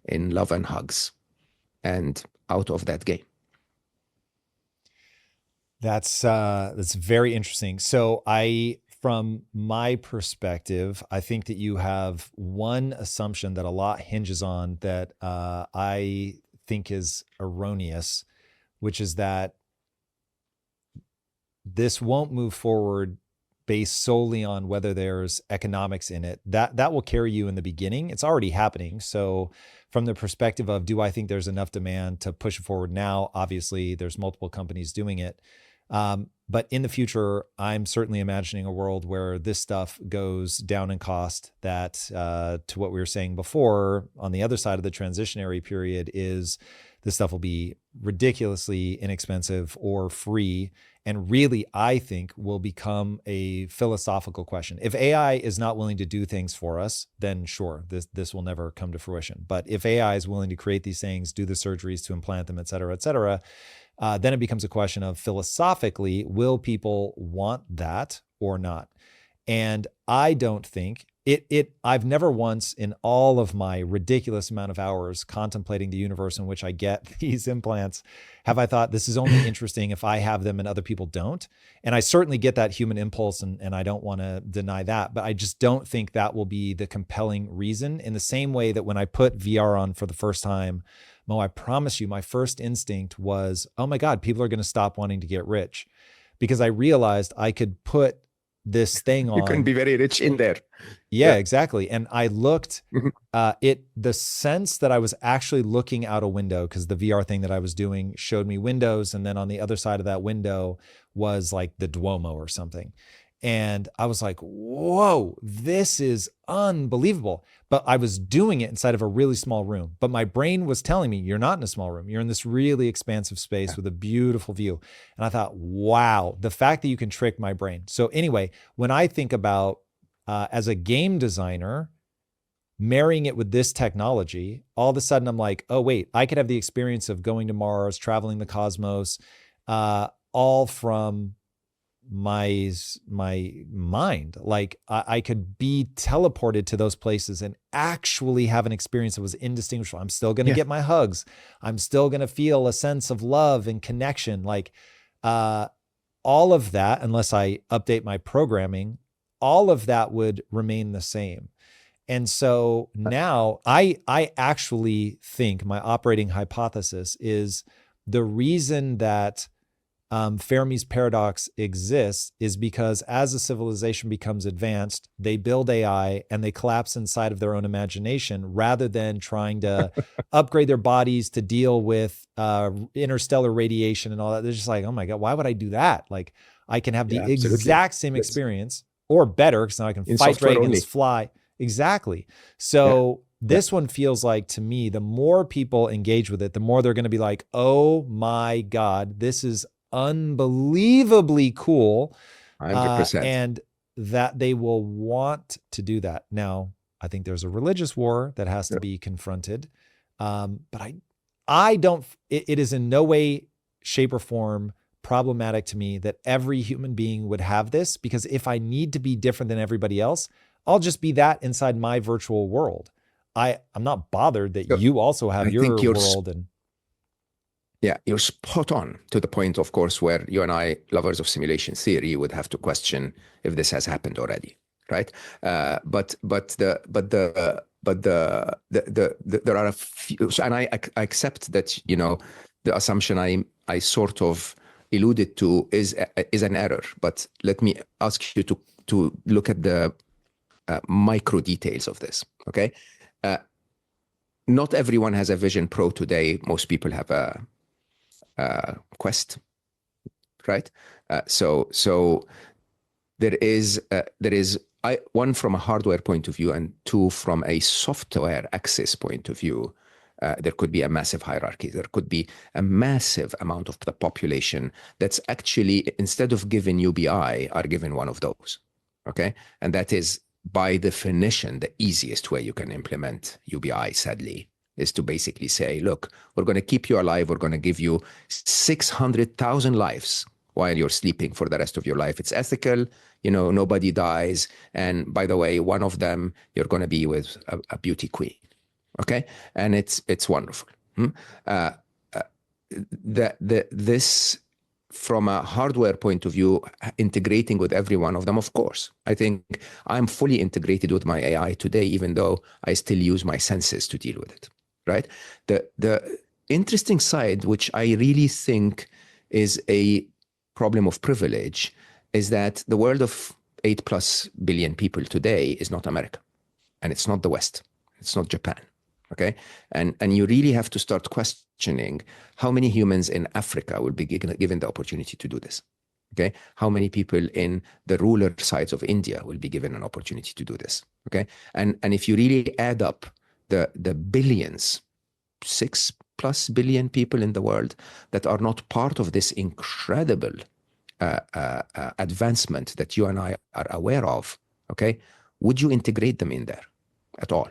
in love and hugs, and out of that game. That's very interesting. So from my perspective, I think that you have one assumption that a lot hinges on that I think is erroneous, which is that this won't move forward based solely on whether there's economics in it. That will carry you in the beginning. It's already happening. So from the perspective of, do I think there's enough demand to push it forward now? Obviously, there's multiple companies doing it. But in the future, I'm certainly imagining a world where this stuff goes down in cost, that to what we were saying before, on the other side of the transitionary period is this stuff will be ridiculously inexpensive or free. And really, I think will become a philosophical question. If AI is not willing to do things for us, then sure, this will never come to fruition. But if AI is willing to create these things, do the surgeries to implant them, et cetera, then it becomes a question of philosophically, will people want that or not? And I don't think I've never once in all of my ridiculous amount of hours contemplating the universe in which I get these implants, have I thought this is only interesting if I have them and other people don't. And I certainly get that human impulse, and I don't want to deny that, but I just don't think that will be the compelling reason. In the same way that when I put VR on for the first time, Mo, I promise you, my first instinct was, oh my God, people are going to stop wanting to get rich, because I realized I could put this thing on. You can be very rich in there. Yeah, exactly. And I looked the sense that I was actually looking out a window, because the VR thing that I was doing showed me windows. And then on the other side of that window was like the Duomo or something. And I was like, whoa, this is unbelievable. But I was doing it inside of a really small room. But my brain was telling me, you're not in a small room. You're in this really expansive space with a beautiful view. And I thought, wow, the fact that you can trick my brain. So anyway, when I think about as a game designer, marrying it with this technology, all of a sudden I'm like, oh, wait, I could have the experience of going to Mars, traveling the cosmos, all from my mind. Like I could be teleported to those places and actually have an experience that was indistinguishable. I'm still going to get my hugs. I'm still going to feel a sense of love and connection. Like all of that, unless I update my programming, all of that would remain the same. And so now I actually think my operating hypothesis is the reason that Fermi's paradox exists is because as a civilization becomes advanced, they build AI and they collapse inside of their own imagination rather than trying to upgrade their bodies to deal with interstellar radiation and all that. They're just like, oh my God, why would I do that? Like I can have the exact same experience or better, because now I can fight dragons, fly. Exactly. So this one feels like, to me, the more people engage with it, the more they're going to be like, oh my God, this is unbelievably cool. 100%. And that they will want to do that. Now, I think there's a religious war that has to be confronted. But I don't, it is in no way, shape or form problematic to me that every human being would have this, because if I need to be different than everybody else, I'll just be that inside my virtual world. I'm not bothered that you also have your world. And yeah, you're spot on to the point, of course, where you and I, lovers of simulation theory, would have to question if this has happened already, right? But there are a few, and I accept that, you know, the assumption I sort of alluded to is an error. But let me ask you to look at the micro details of this. Okay, not everyone has a Vision Pro today. Most people have a Quest, right? So there is one from a hardware point of view, and two from a software access point of view. There could be a massive hierarchy. There could be a massive amount of the population that's actually, instead of given UBI, are given one of those. Okay, and that is by definition the easiest way you can implement UBI. Sadly, is to basically say, look, we're going to keep you alive. We're going to give you 600,000 lives while you're sleeping for the rest of your life. It's ethical, you know, nobody dies. And by the way, one of them, you're going to be with a beauty queen. Okay. And it's wonderful. This, from a hardware point of view, integrating with every one of them, of course. I think I'm fully integrated with my AI today, even though I still use my senses to deal with it. Right. The interesting side, which I really think is a problem of privilege, is that the world of 8+ billion people today is not America, and it's not the West, it's not Japan. Okay, and you really have to start questioning how many humans in Africa will be given the opportunity to do this. Okay, how many people in the rural sides of India will be given an opportunity to do this. Okay, and if you really add up the billions, 6 plus billion people in the world that are not part of this incredible advancement that you and I are aware of, okay, would you integrate them in there at all?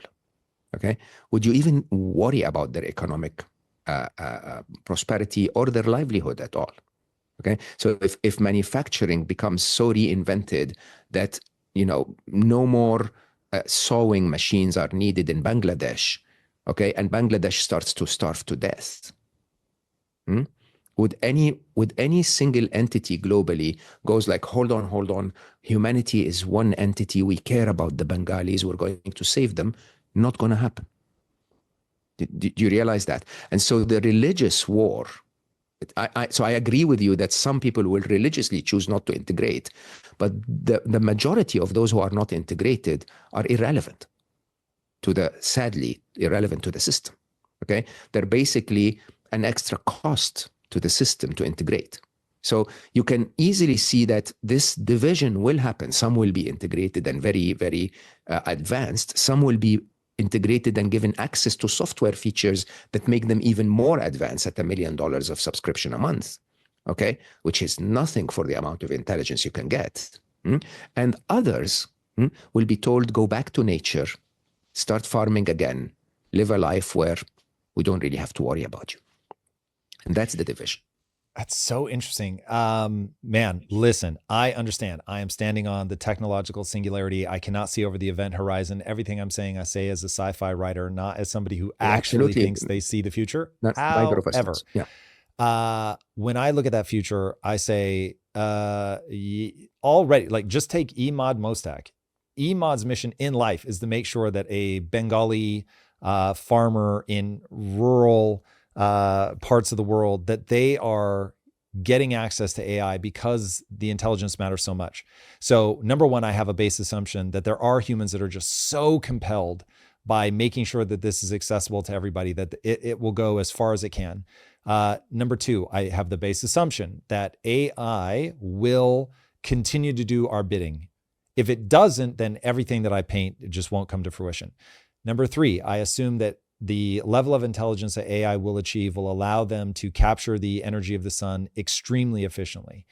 Okay, would you even worry about their economic prosperity or their livelihood at all? Okay, so if manufacturing becomes so reinvented that, you know, no more sewing machines are needed in Bangladesh, okay, and Bangladesh starts to starve to death, would any single entity globally goes like, hold on, humanity is one entity, we care about the Bengalis, we're going to save them? Not going to happen. Do you realize that? And so the religious war, so I agree with you that some people will religiously choose not to integrate, but the majority of those who are not integrated are irrelevant sadly irrelevant to the system. Okay, they're basically an extra cost to the system to integrate. So you can easily see that this division will happen. Some will be integrated and very, very advanced. Some will be integrated and given access to software features that make them even more advanced at $1 million of subscription a month, okay, which is nothing for the amount of intelligence you can get. And others will be told, go back to nature, start farming again, live a life where we don't really have to worry about you. And that's the division. That's so interesting. Man, listen, I understand. I am standing on the technological singularity. I cannot see over the event horizon. Everything I'm saying, I say as a sci-fi writer, not as somebody who actually thinks they see the future. However, when I look at that future, I say already, like, just take Emad Mostak. Emad's mission in life is to make sure that a Bengali farmer in rural parts of the world, that they are getting access to AI because the intelligence matters so much. So number one, I have a base assumption that there are humans that are just so compelled by making sure that this is accessible to everybody that it will go as far as it can. Number two, I have the base assumption that AI will continue to do our bidding. If it doesn't, then everything that I paint just won't come to fruition. Number three, I assume that the level of intelligence that AI will achieve will allow them to capture the energy of the sun extremely efficiently.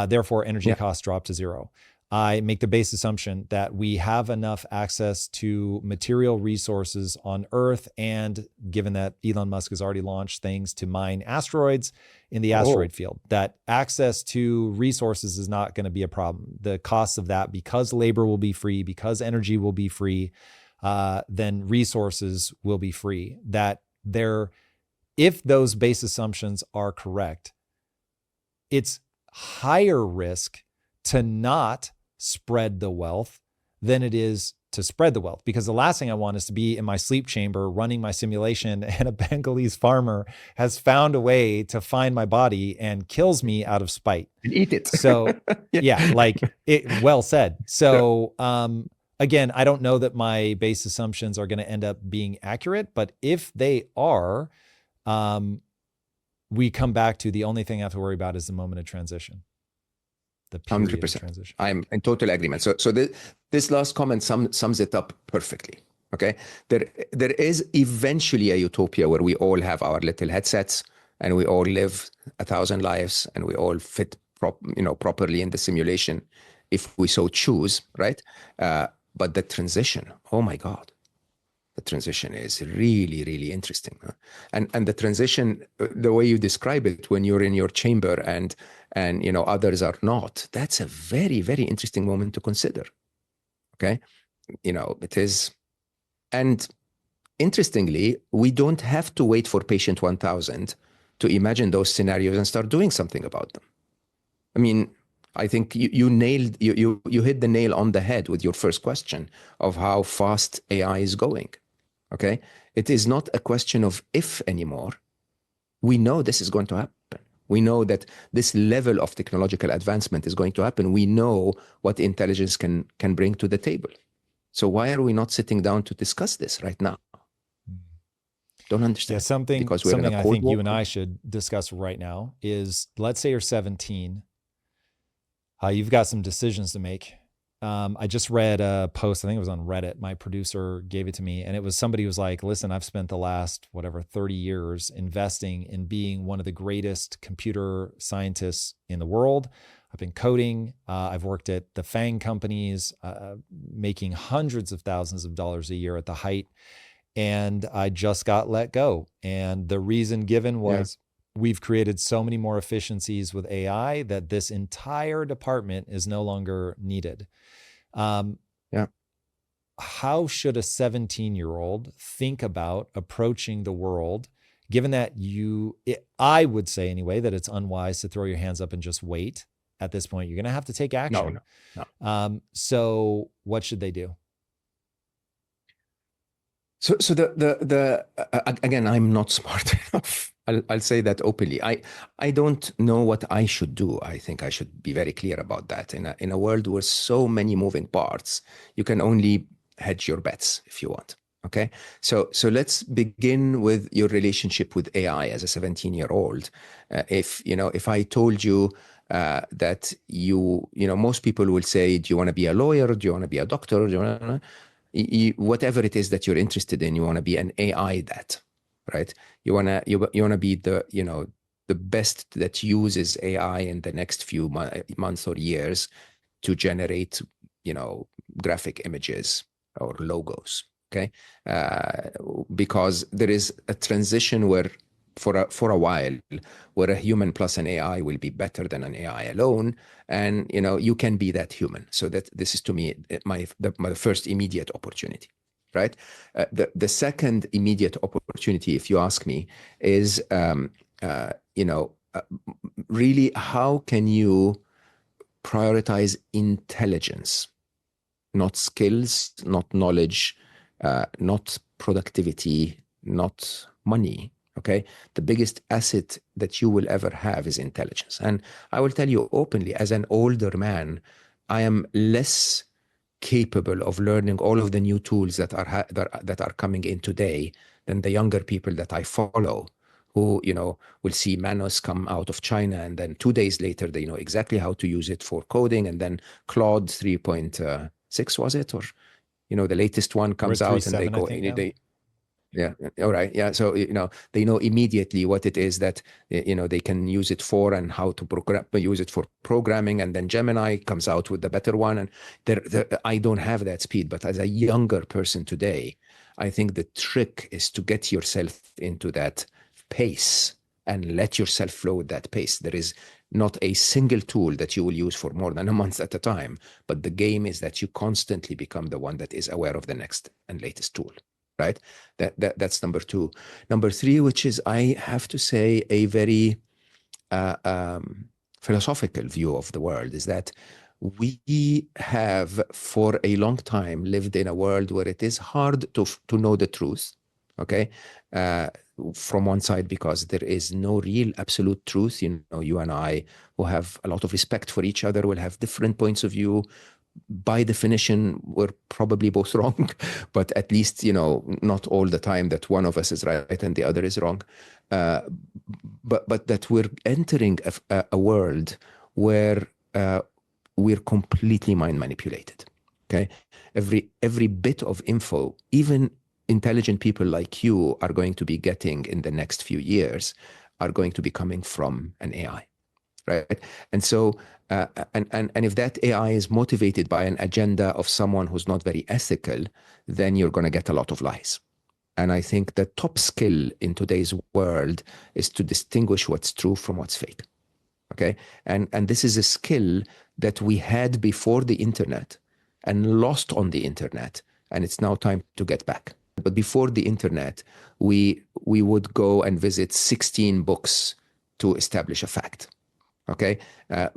Therefore, energy costs drop to zero. I make the base assumption that we have enough access to material resources on Earth, and given that Elon Musk has already launched things to mine asteroids in the asteroid field, that access to resources is not going to be a problem. The costs of that, because labor will be free, because energy will be free, then resources will be free. That if those base assumptions are correct, it's higher risk to not spread the wealth than it is to spread the wealth. Because the last thing I want is to be in my sleep chamber running my simulation and a Bengalese farmer has found a way to find my body and kills me out of spite. And eat it. So well said. So, again, I don't know that my base assumptions are going to end up being accurate, but if they are, we come back to the only thing I have to worry about is the moment of transition. The period 100%. of transition. I'm in total agreement. So this last comment sums it up perfectly. Okay, there is eventually a utopia where we all have our little headsets and we all live 1,000 lives and we all fit properly in the simulation if we so choose, right? But the transition, oh my God, the transition is really, really interesting. And the transition, the way you describe it, when you're in your chamber and others are not, that's a very, very interesting moment to consider. Okay, it is. And interestingly, we don't have to wait for patient 1,000 to imagine those scenarios and start doing something about them. I mean, I think you hit the nail on the head with your first question of how fast AI is going. Okay, it is not a question of if anymore. We know this is going to happen. We know that this level of technological advancement is going to happen. We know what intelligence can bring to the table. So why are we not sitting down to discuss this right now? Don't understand. Yeah, something I think you and I should discuss right now is, let's say you're 17. You've got some decisions to make. I just read a post, I think it was on Reddit. My producer gave it to me, and it was somebody who was like, listen, I've spent the last, 30 years investing in being one of the greatest computer scientists in the world. I've been coding. I've worked at the FANG companies, making hundreds of thousands of dollars a year at the height. And I just got let go. And the reason given was, we've created so many more efficiencies with AI that this entire department is no longer needed. How should a 17-year-old think about approaching the world, given that I would say anyway, that it's unwise to throw your hands up and just wait at this point? You're going to have to take action. No. So what should they do? So again, I'm not smart enough. I'll say that openly. I don't know what I should do. I think I should be very clear about that. In a world where so many moving parts, you can only hedge your bets if you want. Okay. So let's begin with your relationship with AI as a 17-year-old. If I told you that most people will say, do you want to be a lawyer? Do you want to be a doctor? Do you want to, whatever it is that you're interested in, you want to be an AI that, right? You want to be the best that uses AI in the next few months or years to generate, graphic images or logos. Okay. Because there is a transition where for a while, where a human plus an AI will be better than an AI alone. And, you can be that human. So that this is, to me, my first immediate opportunity, right? The second immediate opportunity, if you ask me, is, really, how can you prioritize intelligence, not skills, not knowledge, not productivity, not money. Okay. The biggest asset that you will ever have is intelligence. And I will tell you openly, as an older man, I am less capable of learning all of the new tools that are coming in today than the younger people that I follow, who, will see Manos come out of China, and then 2 days later, they know exactly how to use it for coding. And then Claude 3.6, was it? Or, the latest one comes out and they go, yeah. All right. Yeah. So, they know immediately what it is that, they can use it for, and how to use it for programming. And then Gemini comes out with the better one. And I don't have that speed. But as a younger person today, I think the trick is to get yourself into that pace and let yourself flow with that pace. There is not a single tool that you will use for more than a month at a time. But the game is that you constantly become the one that is aware of the next and latest tool. Right. That's number two. Number three, which is, I have to say, a very philosophical view of the world, is that we have for a long time lived in a world where it is hard to know the truth. Okay. From one side, because there is no real absolute truth. You and I, who have a lot of respect for each other, will have different points of view. By definition, we're probably both wrong, but at least, not all the time that one of us is right and the other is wrong. But that we're entering a world where we're completely mind manipulated. Okay. Every bit of info, even intelligent people like you are going to be getting in the next few years, are going to be coming from an AI. Right. And so, and if that AI is motivated by an agenda of someone who's not very ethical, then you're going to get a lot of lies. And I think the top skill in today's world is to distinguish what's true from what's fake. Okay. And this is a skill that we had before the internet and lost on the internet. And it's now time to get back. But before the internet, we would go and visit 16 books to establish a fact. Okay. At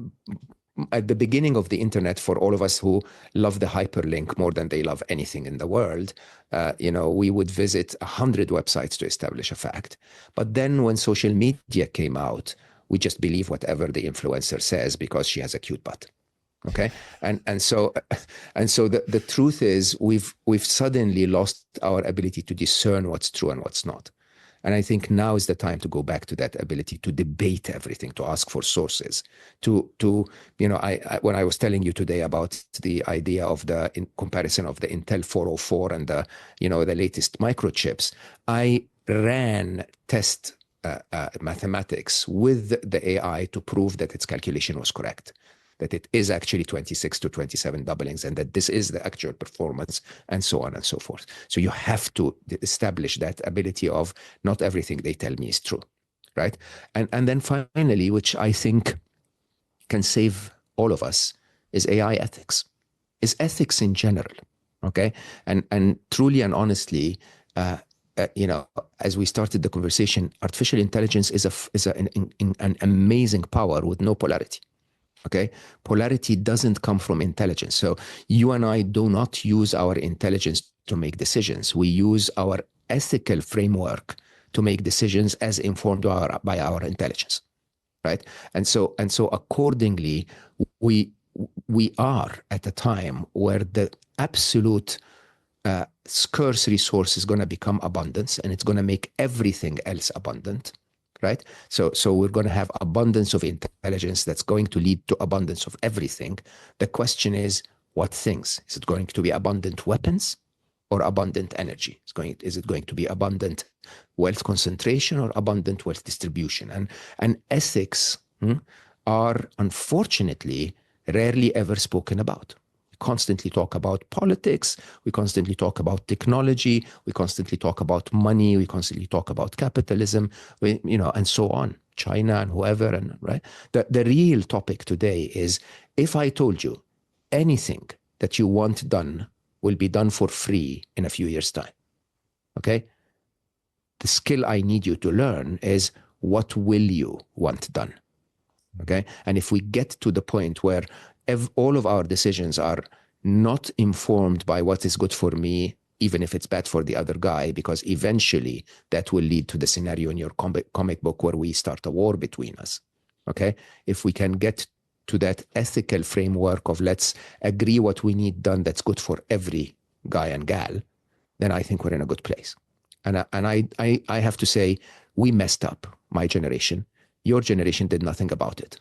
the beginning of the internet, for all of us who love the hyperlink more than they love anything in the world, we would visit 100 websites to establish a fact. But then when social media came out, we just believe whatever the influencer says because she has a cute butt. Okay. And so the truth is, we've suddenly lost our ability to discern what's true and what's not. And I think now is the time to go back to that ability to debate everything, to ask for sources, when I was telling you today about the idea of the comparison of the Intel 404 and the latest microchips, I ran test mathematics with the AI to prove that its calculation was correct, that it is actually 26 to 27 doublings, and that this is the actual performance, and so on and so forth. So you have to establish that ability of not everything they tell me is true, right? And then finally, which I think can save all of us, is AI ethics, is ethics in general, okay? And truly and honestly, as we started the conversation, artificial intelligence is an amazing power with no polarity. Okay, polarity doesn't come from intelligence. So you and I do not use our intelligence to make decisions. We use our ethical framework to make decisions as informed by our intelligence, right? And so accordingly, we are at a time where the absolute scarce resource is going to become abundance, and it's going to make everything else abundant. Right? So we're going to have abundance of intelligence that's going to lead to abundance of everything. The question is, what things? Is it going to be abundant weapons or abundant energy? Is it going to be abundant wealth concentration or abundant wealth distribution? And ethics are unfortunately rarely ever spoken about. Constantly talk about politics, we constantly talk about technology, we constantly talk about money, we constantly talk about capitalism, and so on, China and whoever, and right. The real topic today is, if I told you anything that you want done will be done for free in a few years' time, okay? The skill I need you to learn is, what will you want done? Okay? And if we get to the point where all of our decisions are not informed by what is good for me, even if it's bad for the other guy, because eventually that will lead to the scenario in your comic book where we start a war between us. Okay? If we can get to that ethical framework of let's agree what we need done that's good for every guy and gal, then I think we're in a good place. And I have to say, we messed up, my generation. Your generation did nothing about it.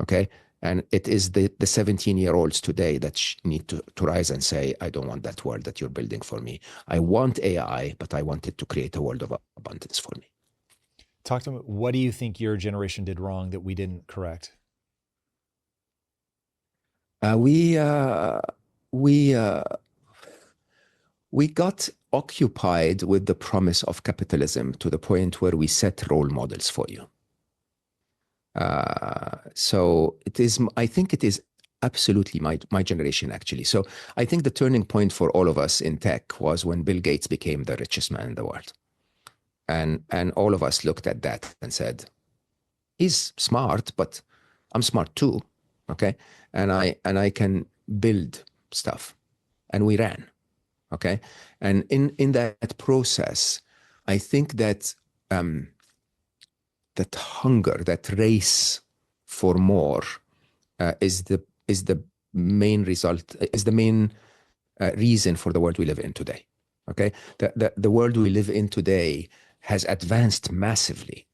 Okay? And it is the 17-year-olds today that need to rise and say, I don't want that world that you're building for me. I want AI, but I want it to create a world of abundance for me. Talk to me. What do you think your generation did wrong that we didn't correct? We got occupied with the promise of capitalism to the point where we set role models for you. So I think it is absolutely my generation, actually. So I think the turning point for all of us in tech was when Bill Gates became the richest man in the world. And all of us looked at that and said, he's smart, but I'm smart too. Okay. And I can build stuff. And we ran. Okay. And in that process, I think that that hunger, that race for more, is the main result, is the main reason for the world we live in today. Okay, the world we live in today has advanced massively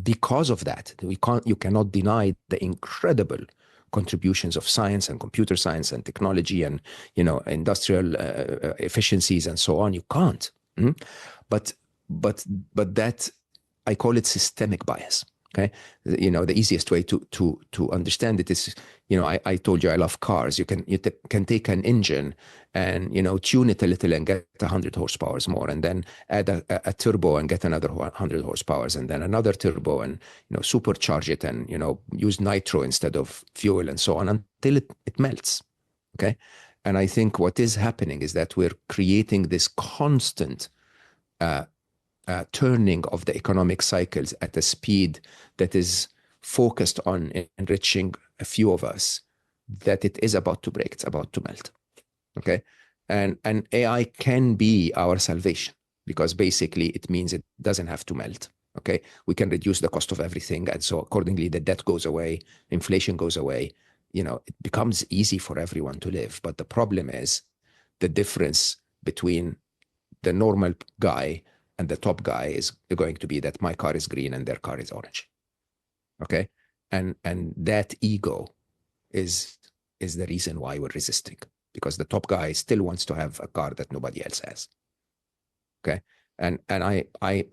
because of that. You cannot deny the incredible contributions of science and computer science and technology and industrial efficiencies and so on. You can't. But that, I call it systemic bias. Okay, the easiest way to understand it is, I told you I love cars. You can take an engine and tune it a little and get 100 horsepower more, and then add a turbo and get another 100 horsepower, and then another turbo and supercharge it and use nitro instead of fuel and so on until it melts. Okay, and I think what is happening is that we're creating this constant turning of the economic cycles at a speed that is focused on enriching a few of us, that it is about to break, it's about to melt. Okay, and AI can be our salvation, because basically it means it doesn't have to melt. Okay, we can reduce the cost of everything, and so accordingly the debt goes away, inflation goes away. It becomes easy for everyone to live. But the problem is the difference between the normal guy and the top guy is going to be that my car is green and their car is orange. Okay, and that ego is the reason why we're resisting, because the top guy still wants to have a car that nobody else has. Okay, and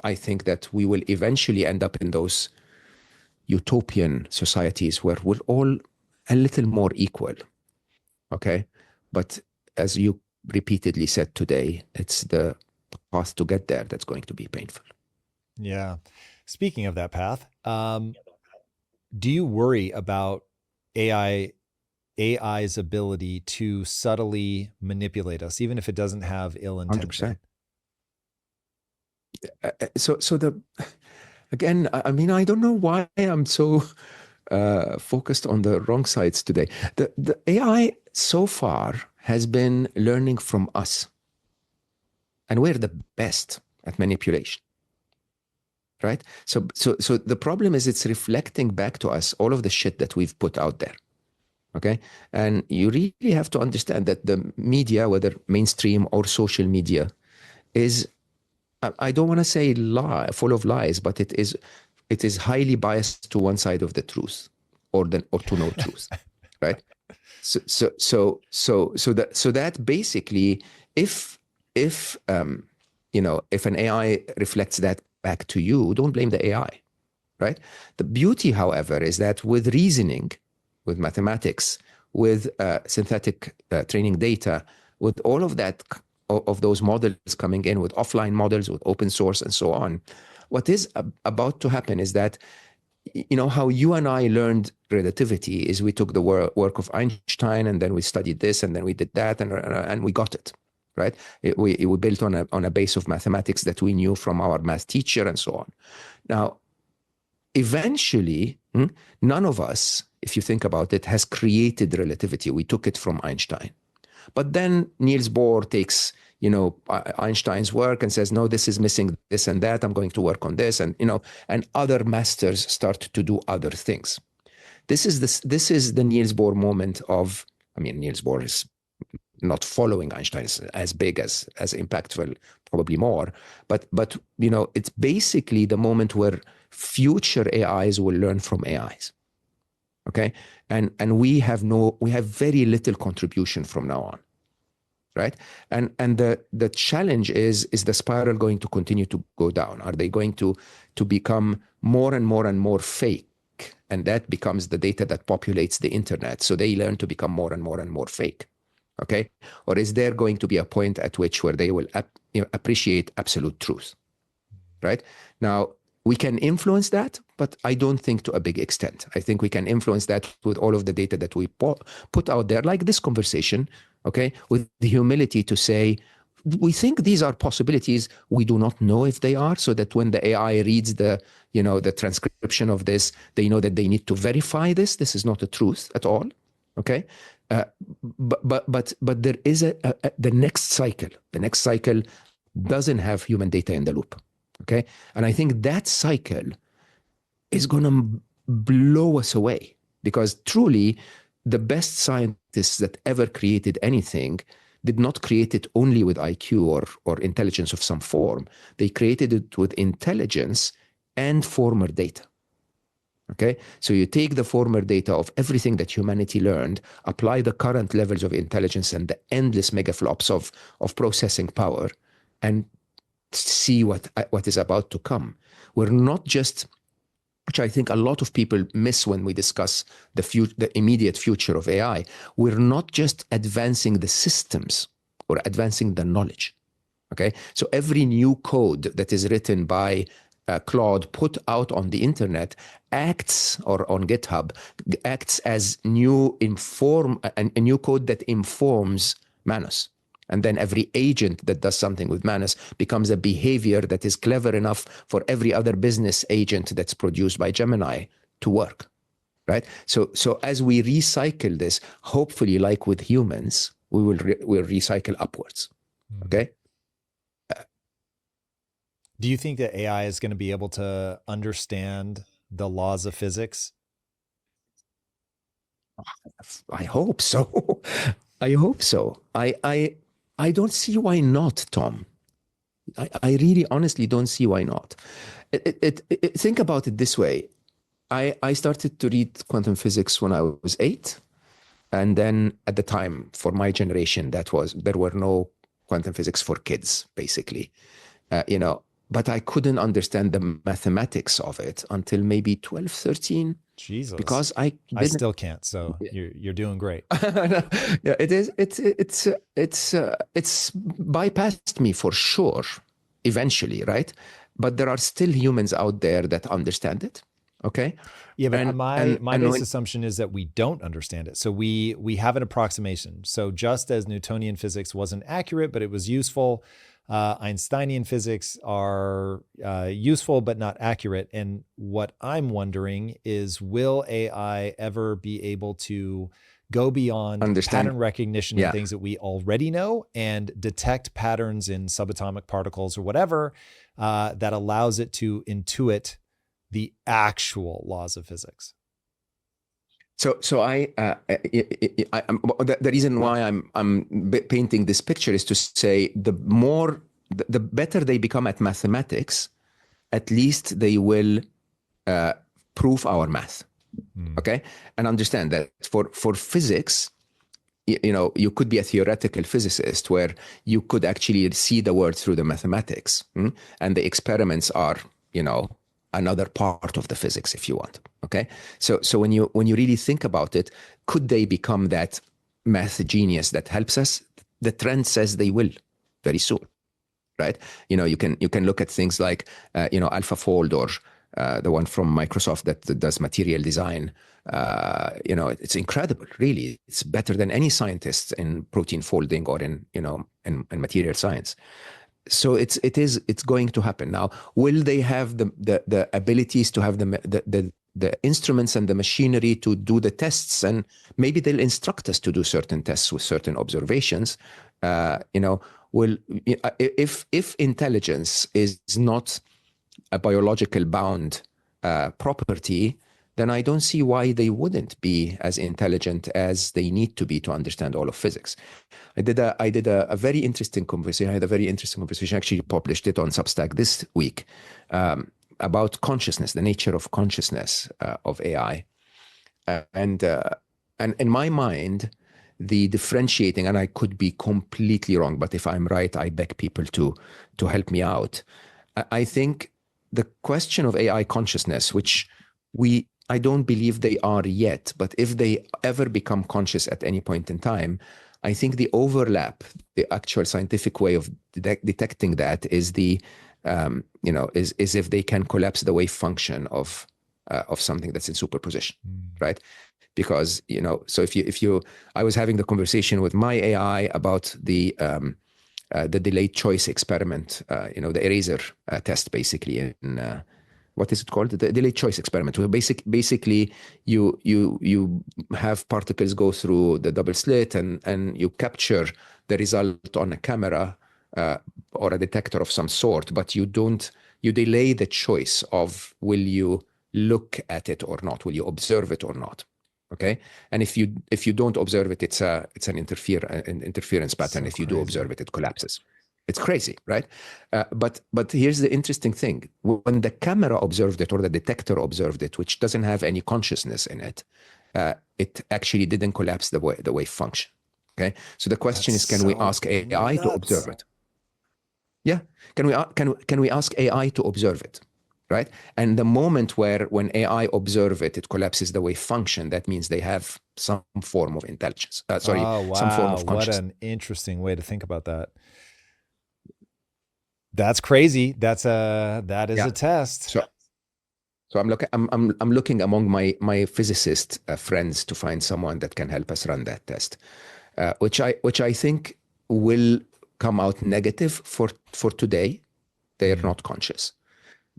I think that we will eventually end up in those utopian societies where we're all a little more equal. Okay, but as you repeatedly said today, it's the path to get there that's going to be painful. Yeah. Speaking of that path, do you worry about AI's ability to subtly manipulate us, even if it doesn't have ill intention? 100%. Again, I mean, I don't know why I'm so focused on the wrong sides today. The AI so far has been learning from us, and we're the best at manipulation, right? So the problem is it's reflecting back to us all of the shit that we've put out there. Okay, and you really have to understand that the media, whether mainstream or social media, is, I don't want to say full of lies, but it is highly biased to one side of the truth, or to no truth, right? So that basically, if if an AI reflects that back to you, don't blame the AI, right? The beauty, however, is that with reasoning, with mathematics, with synthetic training data, with all of that, of those models coming in, with offline models, with open source and so on, what is about to happen is that, how you and I learned relativity is we took the work of Einstein, and then we studied this, and then we did that, and we got it, right? We built on a base of mathematics that we knew from our math teacher and so on. Now, eventually, none of us, if you think about it, has created relativity. We took it from Einstein. But then Niels Bohr takes, Einstein's work and says, no, this is missing this and that. I'm going to work on this. And, and other masters start to do other things. This is the Niels Bohr moment of, Niels Bohr is not following Einstein as big, as impactful, probably more. But it's basically the moment where future AIs will learn from AIs. Okay, and we have very little contribution from now on, right? And the challenge is the spiral going to continue to go down? Are they going to become more and more and more fake? And that becomes the data that populates the internet. So they learn to become more and more and more fake. Okay, or is there going to be a point at which where they will appreciate absolute truth, right? Now, we can influence that, but I don't think to a big extent. I think we can influence that with all of the data that we put out there, like this conversation, okay, with the humility to say, we think these are possibilities. We do not know if they are, so that when the AI reads the transcription of this, they know that they need to verify this. This is not a truth at all, okay? But there is the next cycle. The next cycle doesn't have human data in the loop. Okay, and I think that cycle is going to blow us away, because truly the best scientists that ever created anything did not create it only with IQ or intelligence of some form. They created it with intelligence and former data. Okay, so you take the former data of everything that humanity learned, apply the current levels of intelligence and the endless megaflops of processing power, and see what is about to come. We're not just, which I think a lot of people miss when we discuss the immediate future of AI, we're not just advancing the systems or advancing the knowledge. Okay, so every new code that is written by Claude put out on the internet acts, or on GitHub, acts as a new code that informs Manus. And then every agent that does something with Manus becomes a behavior that is clever enough for every other business agent that's produced by Gemini to work, right? So as we recycle this, hopefully, like with humans, we'll recycle upwards, okay? Do you think that AI is going to be able to understand the laws of physics? I hope so. I hope so. I don't see why not, Tom. I really honestly don't see why not. Think about it this way. I started to read quantum physics when I was 8. And then at the time, for my generation, there were no quantum physics for kids, basically. But I couldn't understand the mathematics of it until maybe 12, 13, Jesus. because I I didn't. still can't. So you're doing great. Yeah, it is. It's bypassed me for sure, eventually, right? But there are still humans out there that understand it. Okay. Yeah, but And my and base when assumption is that we don't understand it. So we have an approximation. So just as Newtonian physics wasn't accurate, but it was useful, Einsteinian physics are useful but not accurate. And what I'm wondering is, will AI ever be able to go beyond understand, pattern recognition and yeah. things that we already know and detect patterns in subatomic particles or whatever that allows it to intuit the actual laws of physics? So the reason why I'm painting this picture is to say the better they become at mathematics, at least they will prove our math. Okay, and understand that for physics, you could be a theoretical physicist where you could actually see the world through the mathematics, and the experiments are another part of the physics, if you want. Okay, so when you really think about it, could they become that math genius that helps us? The trend says they will very soon, right? You can look at things like AlphaFold, or the one from Microsoft that does material design. It's incredible, really. It's better than any scientist in protein folding or in material science. So it's going to happen. Now, will they have the abilities to have the instruments and the machinery to do the tests? And maybe they'll instruct us to do certain tests with certain observations. If intelligence is not a biological bound property, then I don't see why they wouldn't be as intelligent as they need to be to understand all of physics. I did a very interesting conversation. I had a very interesting conversation. Actually, published it on Substack this week, about consciousness, the nature of consciousness of AI, and in my mind, the differentiating, and I could be completely wrong, but if I'm right, I beg people to help me out. I think the question of AI consciousness, which I don't believe they are yet, but if they ever become conscious at any point in time, I think the overlap, the actual scientific way of detecting that is is if they can collapse the wave function of something that's in superposition, right? Because so I was having the conversation with my AI about the delayed choice experiment, the eraser test, basically, in what is it called? The delayed choice experiment. Where basically you have particles go through the double slit, and you capture the result on a camera or a detector of some sort, but you delay the choice of, will you look at it or not? Will you observe it or not? Okay, and if you don't observe it, it's an interference pattern. So if you do crazy. observe it, it collapses. It's crazy, right? But here's the interesting thing: when the camera observed it or the detector observed it, which doesn't have any consciousness in it, it actually didn't collapse the wave function. Okay, so the question is, can we ask AI to observe it? Yeah, can we ask AI to observe it? Right? And the moment when AI observe it, it collapses the wave function. That means they have some form of intelligence. Oh, wow. Some form of consciousness. What an interesting way to think about that. That's crazy. That is a test. So I'm looking among my physicist friends to find someone that can help us run that test, which I think will come out negative for today. They are not conscious.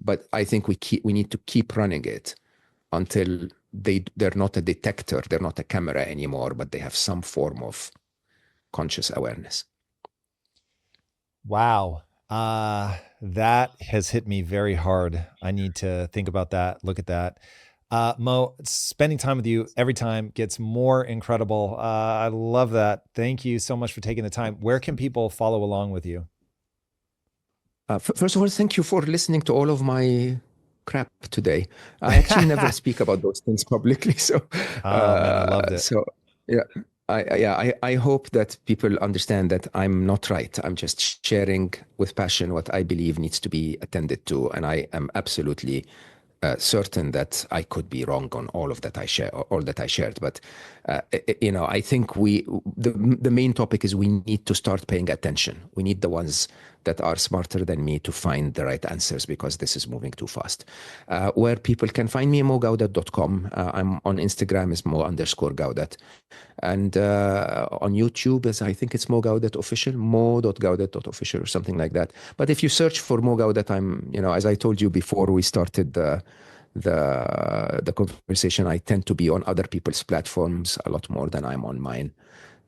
But I think we need to keep running it until they're not a detector, they're not a camera anymore, but they have some form of conscious awareness. Wow. That has hit me very hard. I need to think about that, look at that. Mo, spending time with you every time gets more incredible. I love that. Thank you so much for taking the time. Where can people follow along with you? First of all, thank you for listening to all of my crap today. I actually never speak about those things publicly, so Oh man, I loved it. yeah. I hope that people understand that I'm not right. I'm just sharing with passion what I believe needs to be attended to, and I am absolutely certain that I could be wrong on all of that I share, all that I shared. But I think the main topic is we need to start paying attention. We need the ones that are smarter than me to find the right answers, because this is moving too fast. Where people can find me, mogawdat.com. I'm on Instagram is mo_Gawdat. And on YouTube, I think it's Mo Gawdat Official, mo.gawdat.official or something like that. But if you search for Mo Gawdat, as I told you before we started the conversation, I tend to be on other people's platforms a lot more than I'm on mine.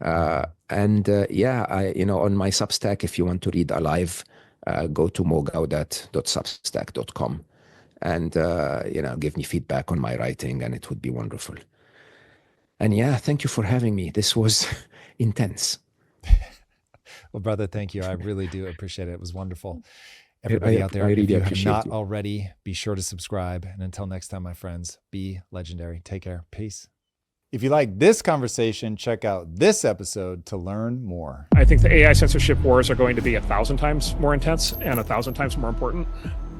On my Substack, if you want to read alive, go to mogawdat.substack.com and give me feedback on my writing, and it would be wonderful. And yeah, thank you for having me. This was intense. Well, brother, thank you. I really do appreciate it. It was wonderful. Everybody out there, really if you have appreciate not you. already, be sure to subscribe. And until next time, my friends, be legendary. Take care. Peace. If you like this conversation, check out this episode to learn more. I think the AI censorship wars are going to be 1,000 times more intense and 1,000 times more important.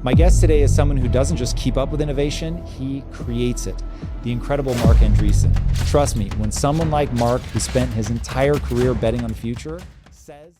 My guest today is someone who doesn't just keep up with innovation, he creates it. The incredible Mark Andreessen. Trust me, when someone like Mark, who spent his entire career betting on the future, says...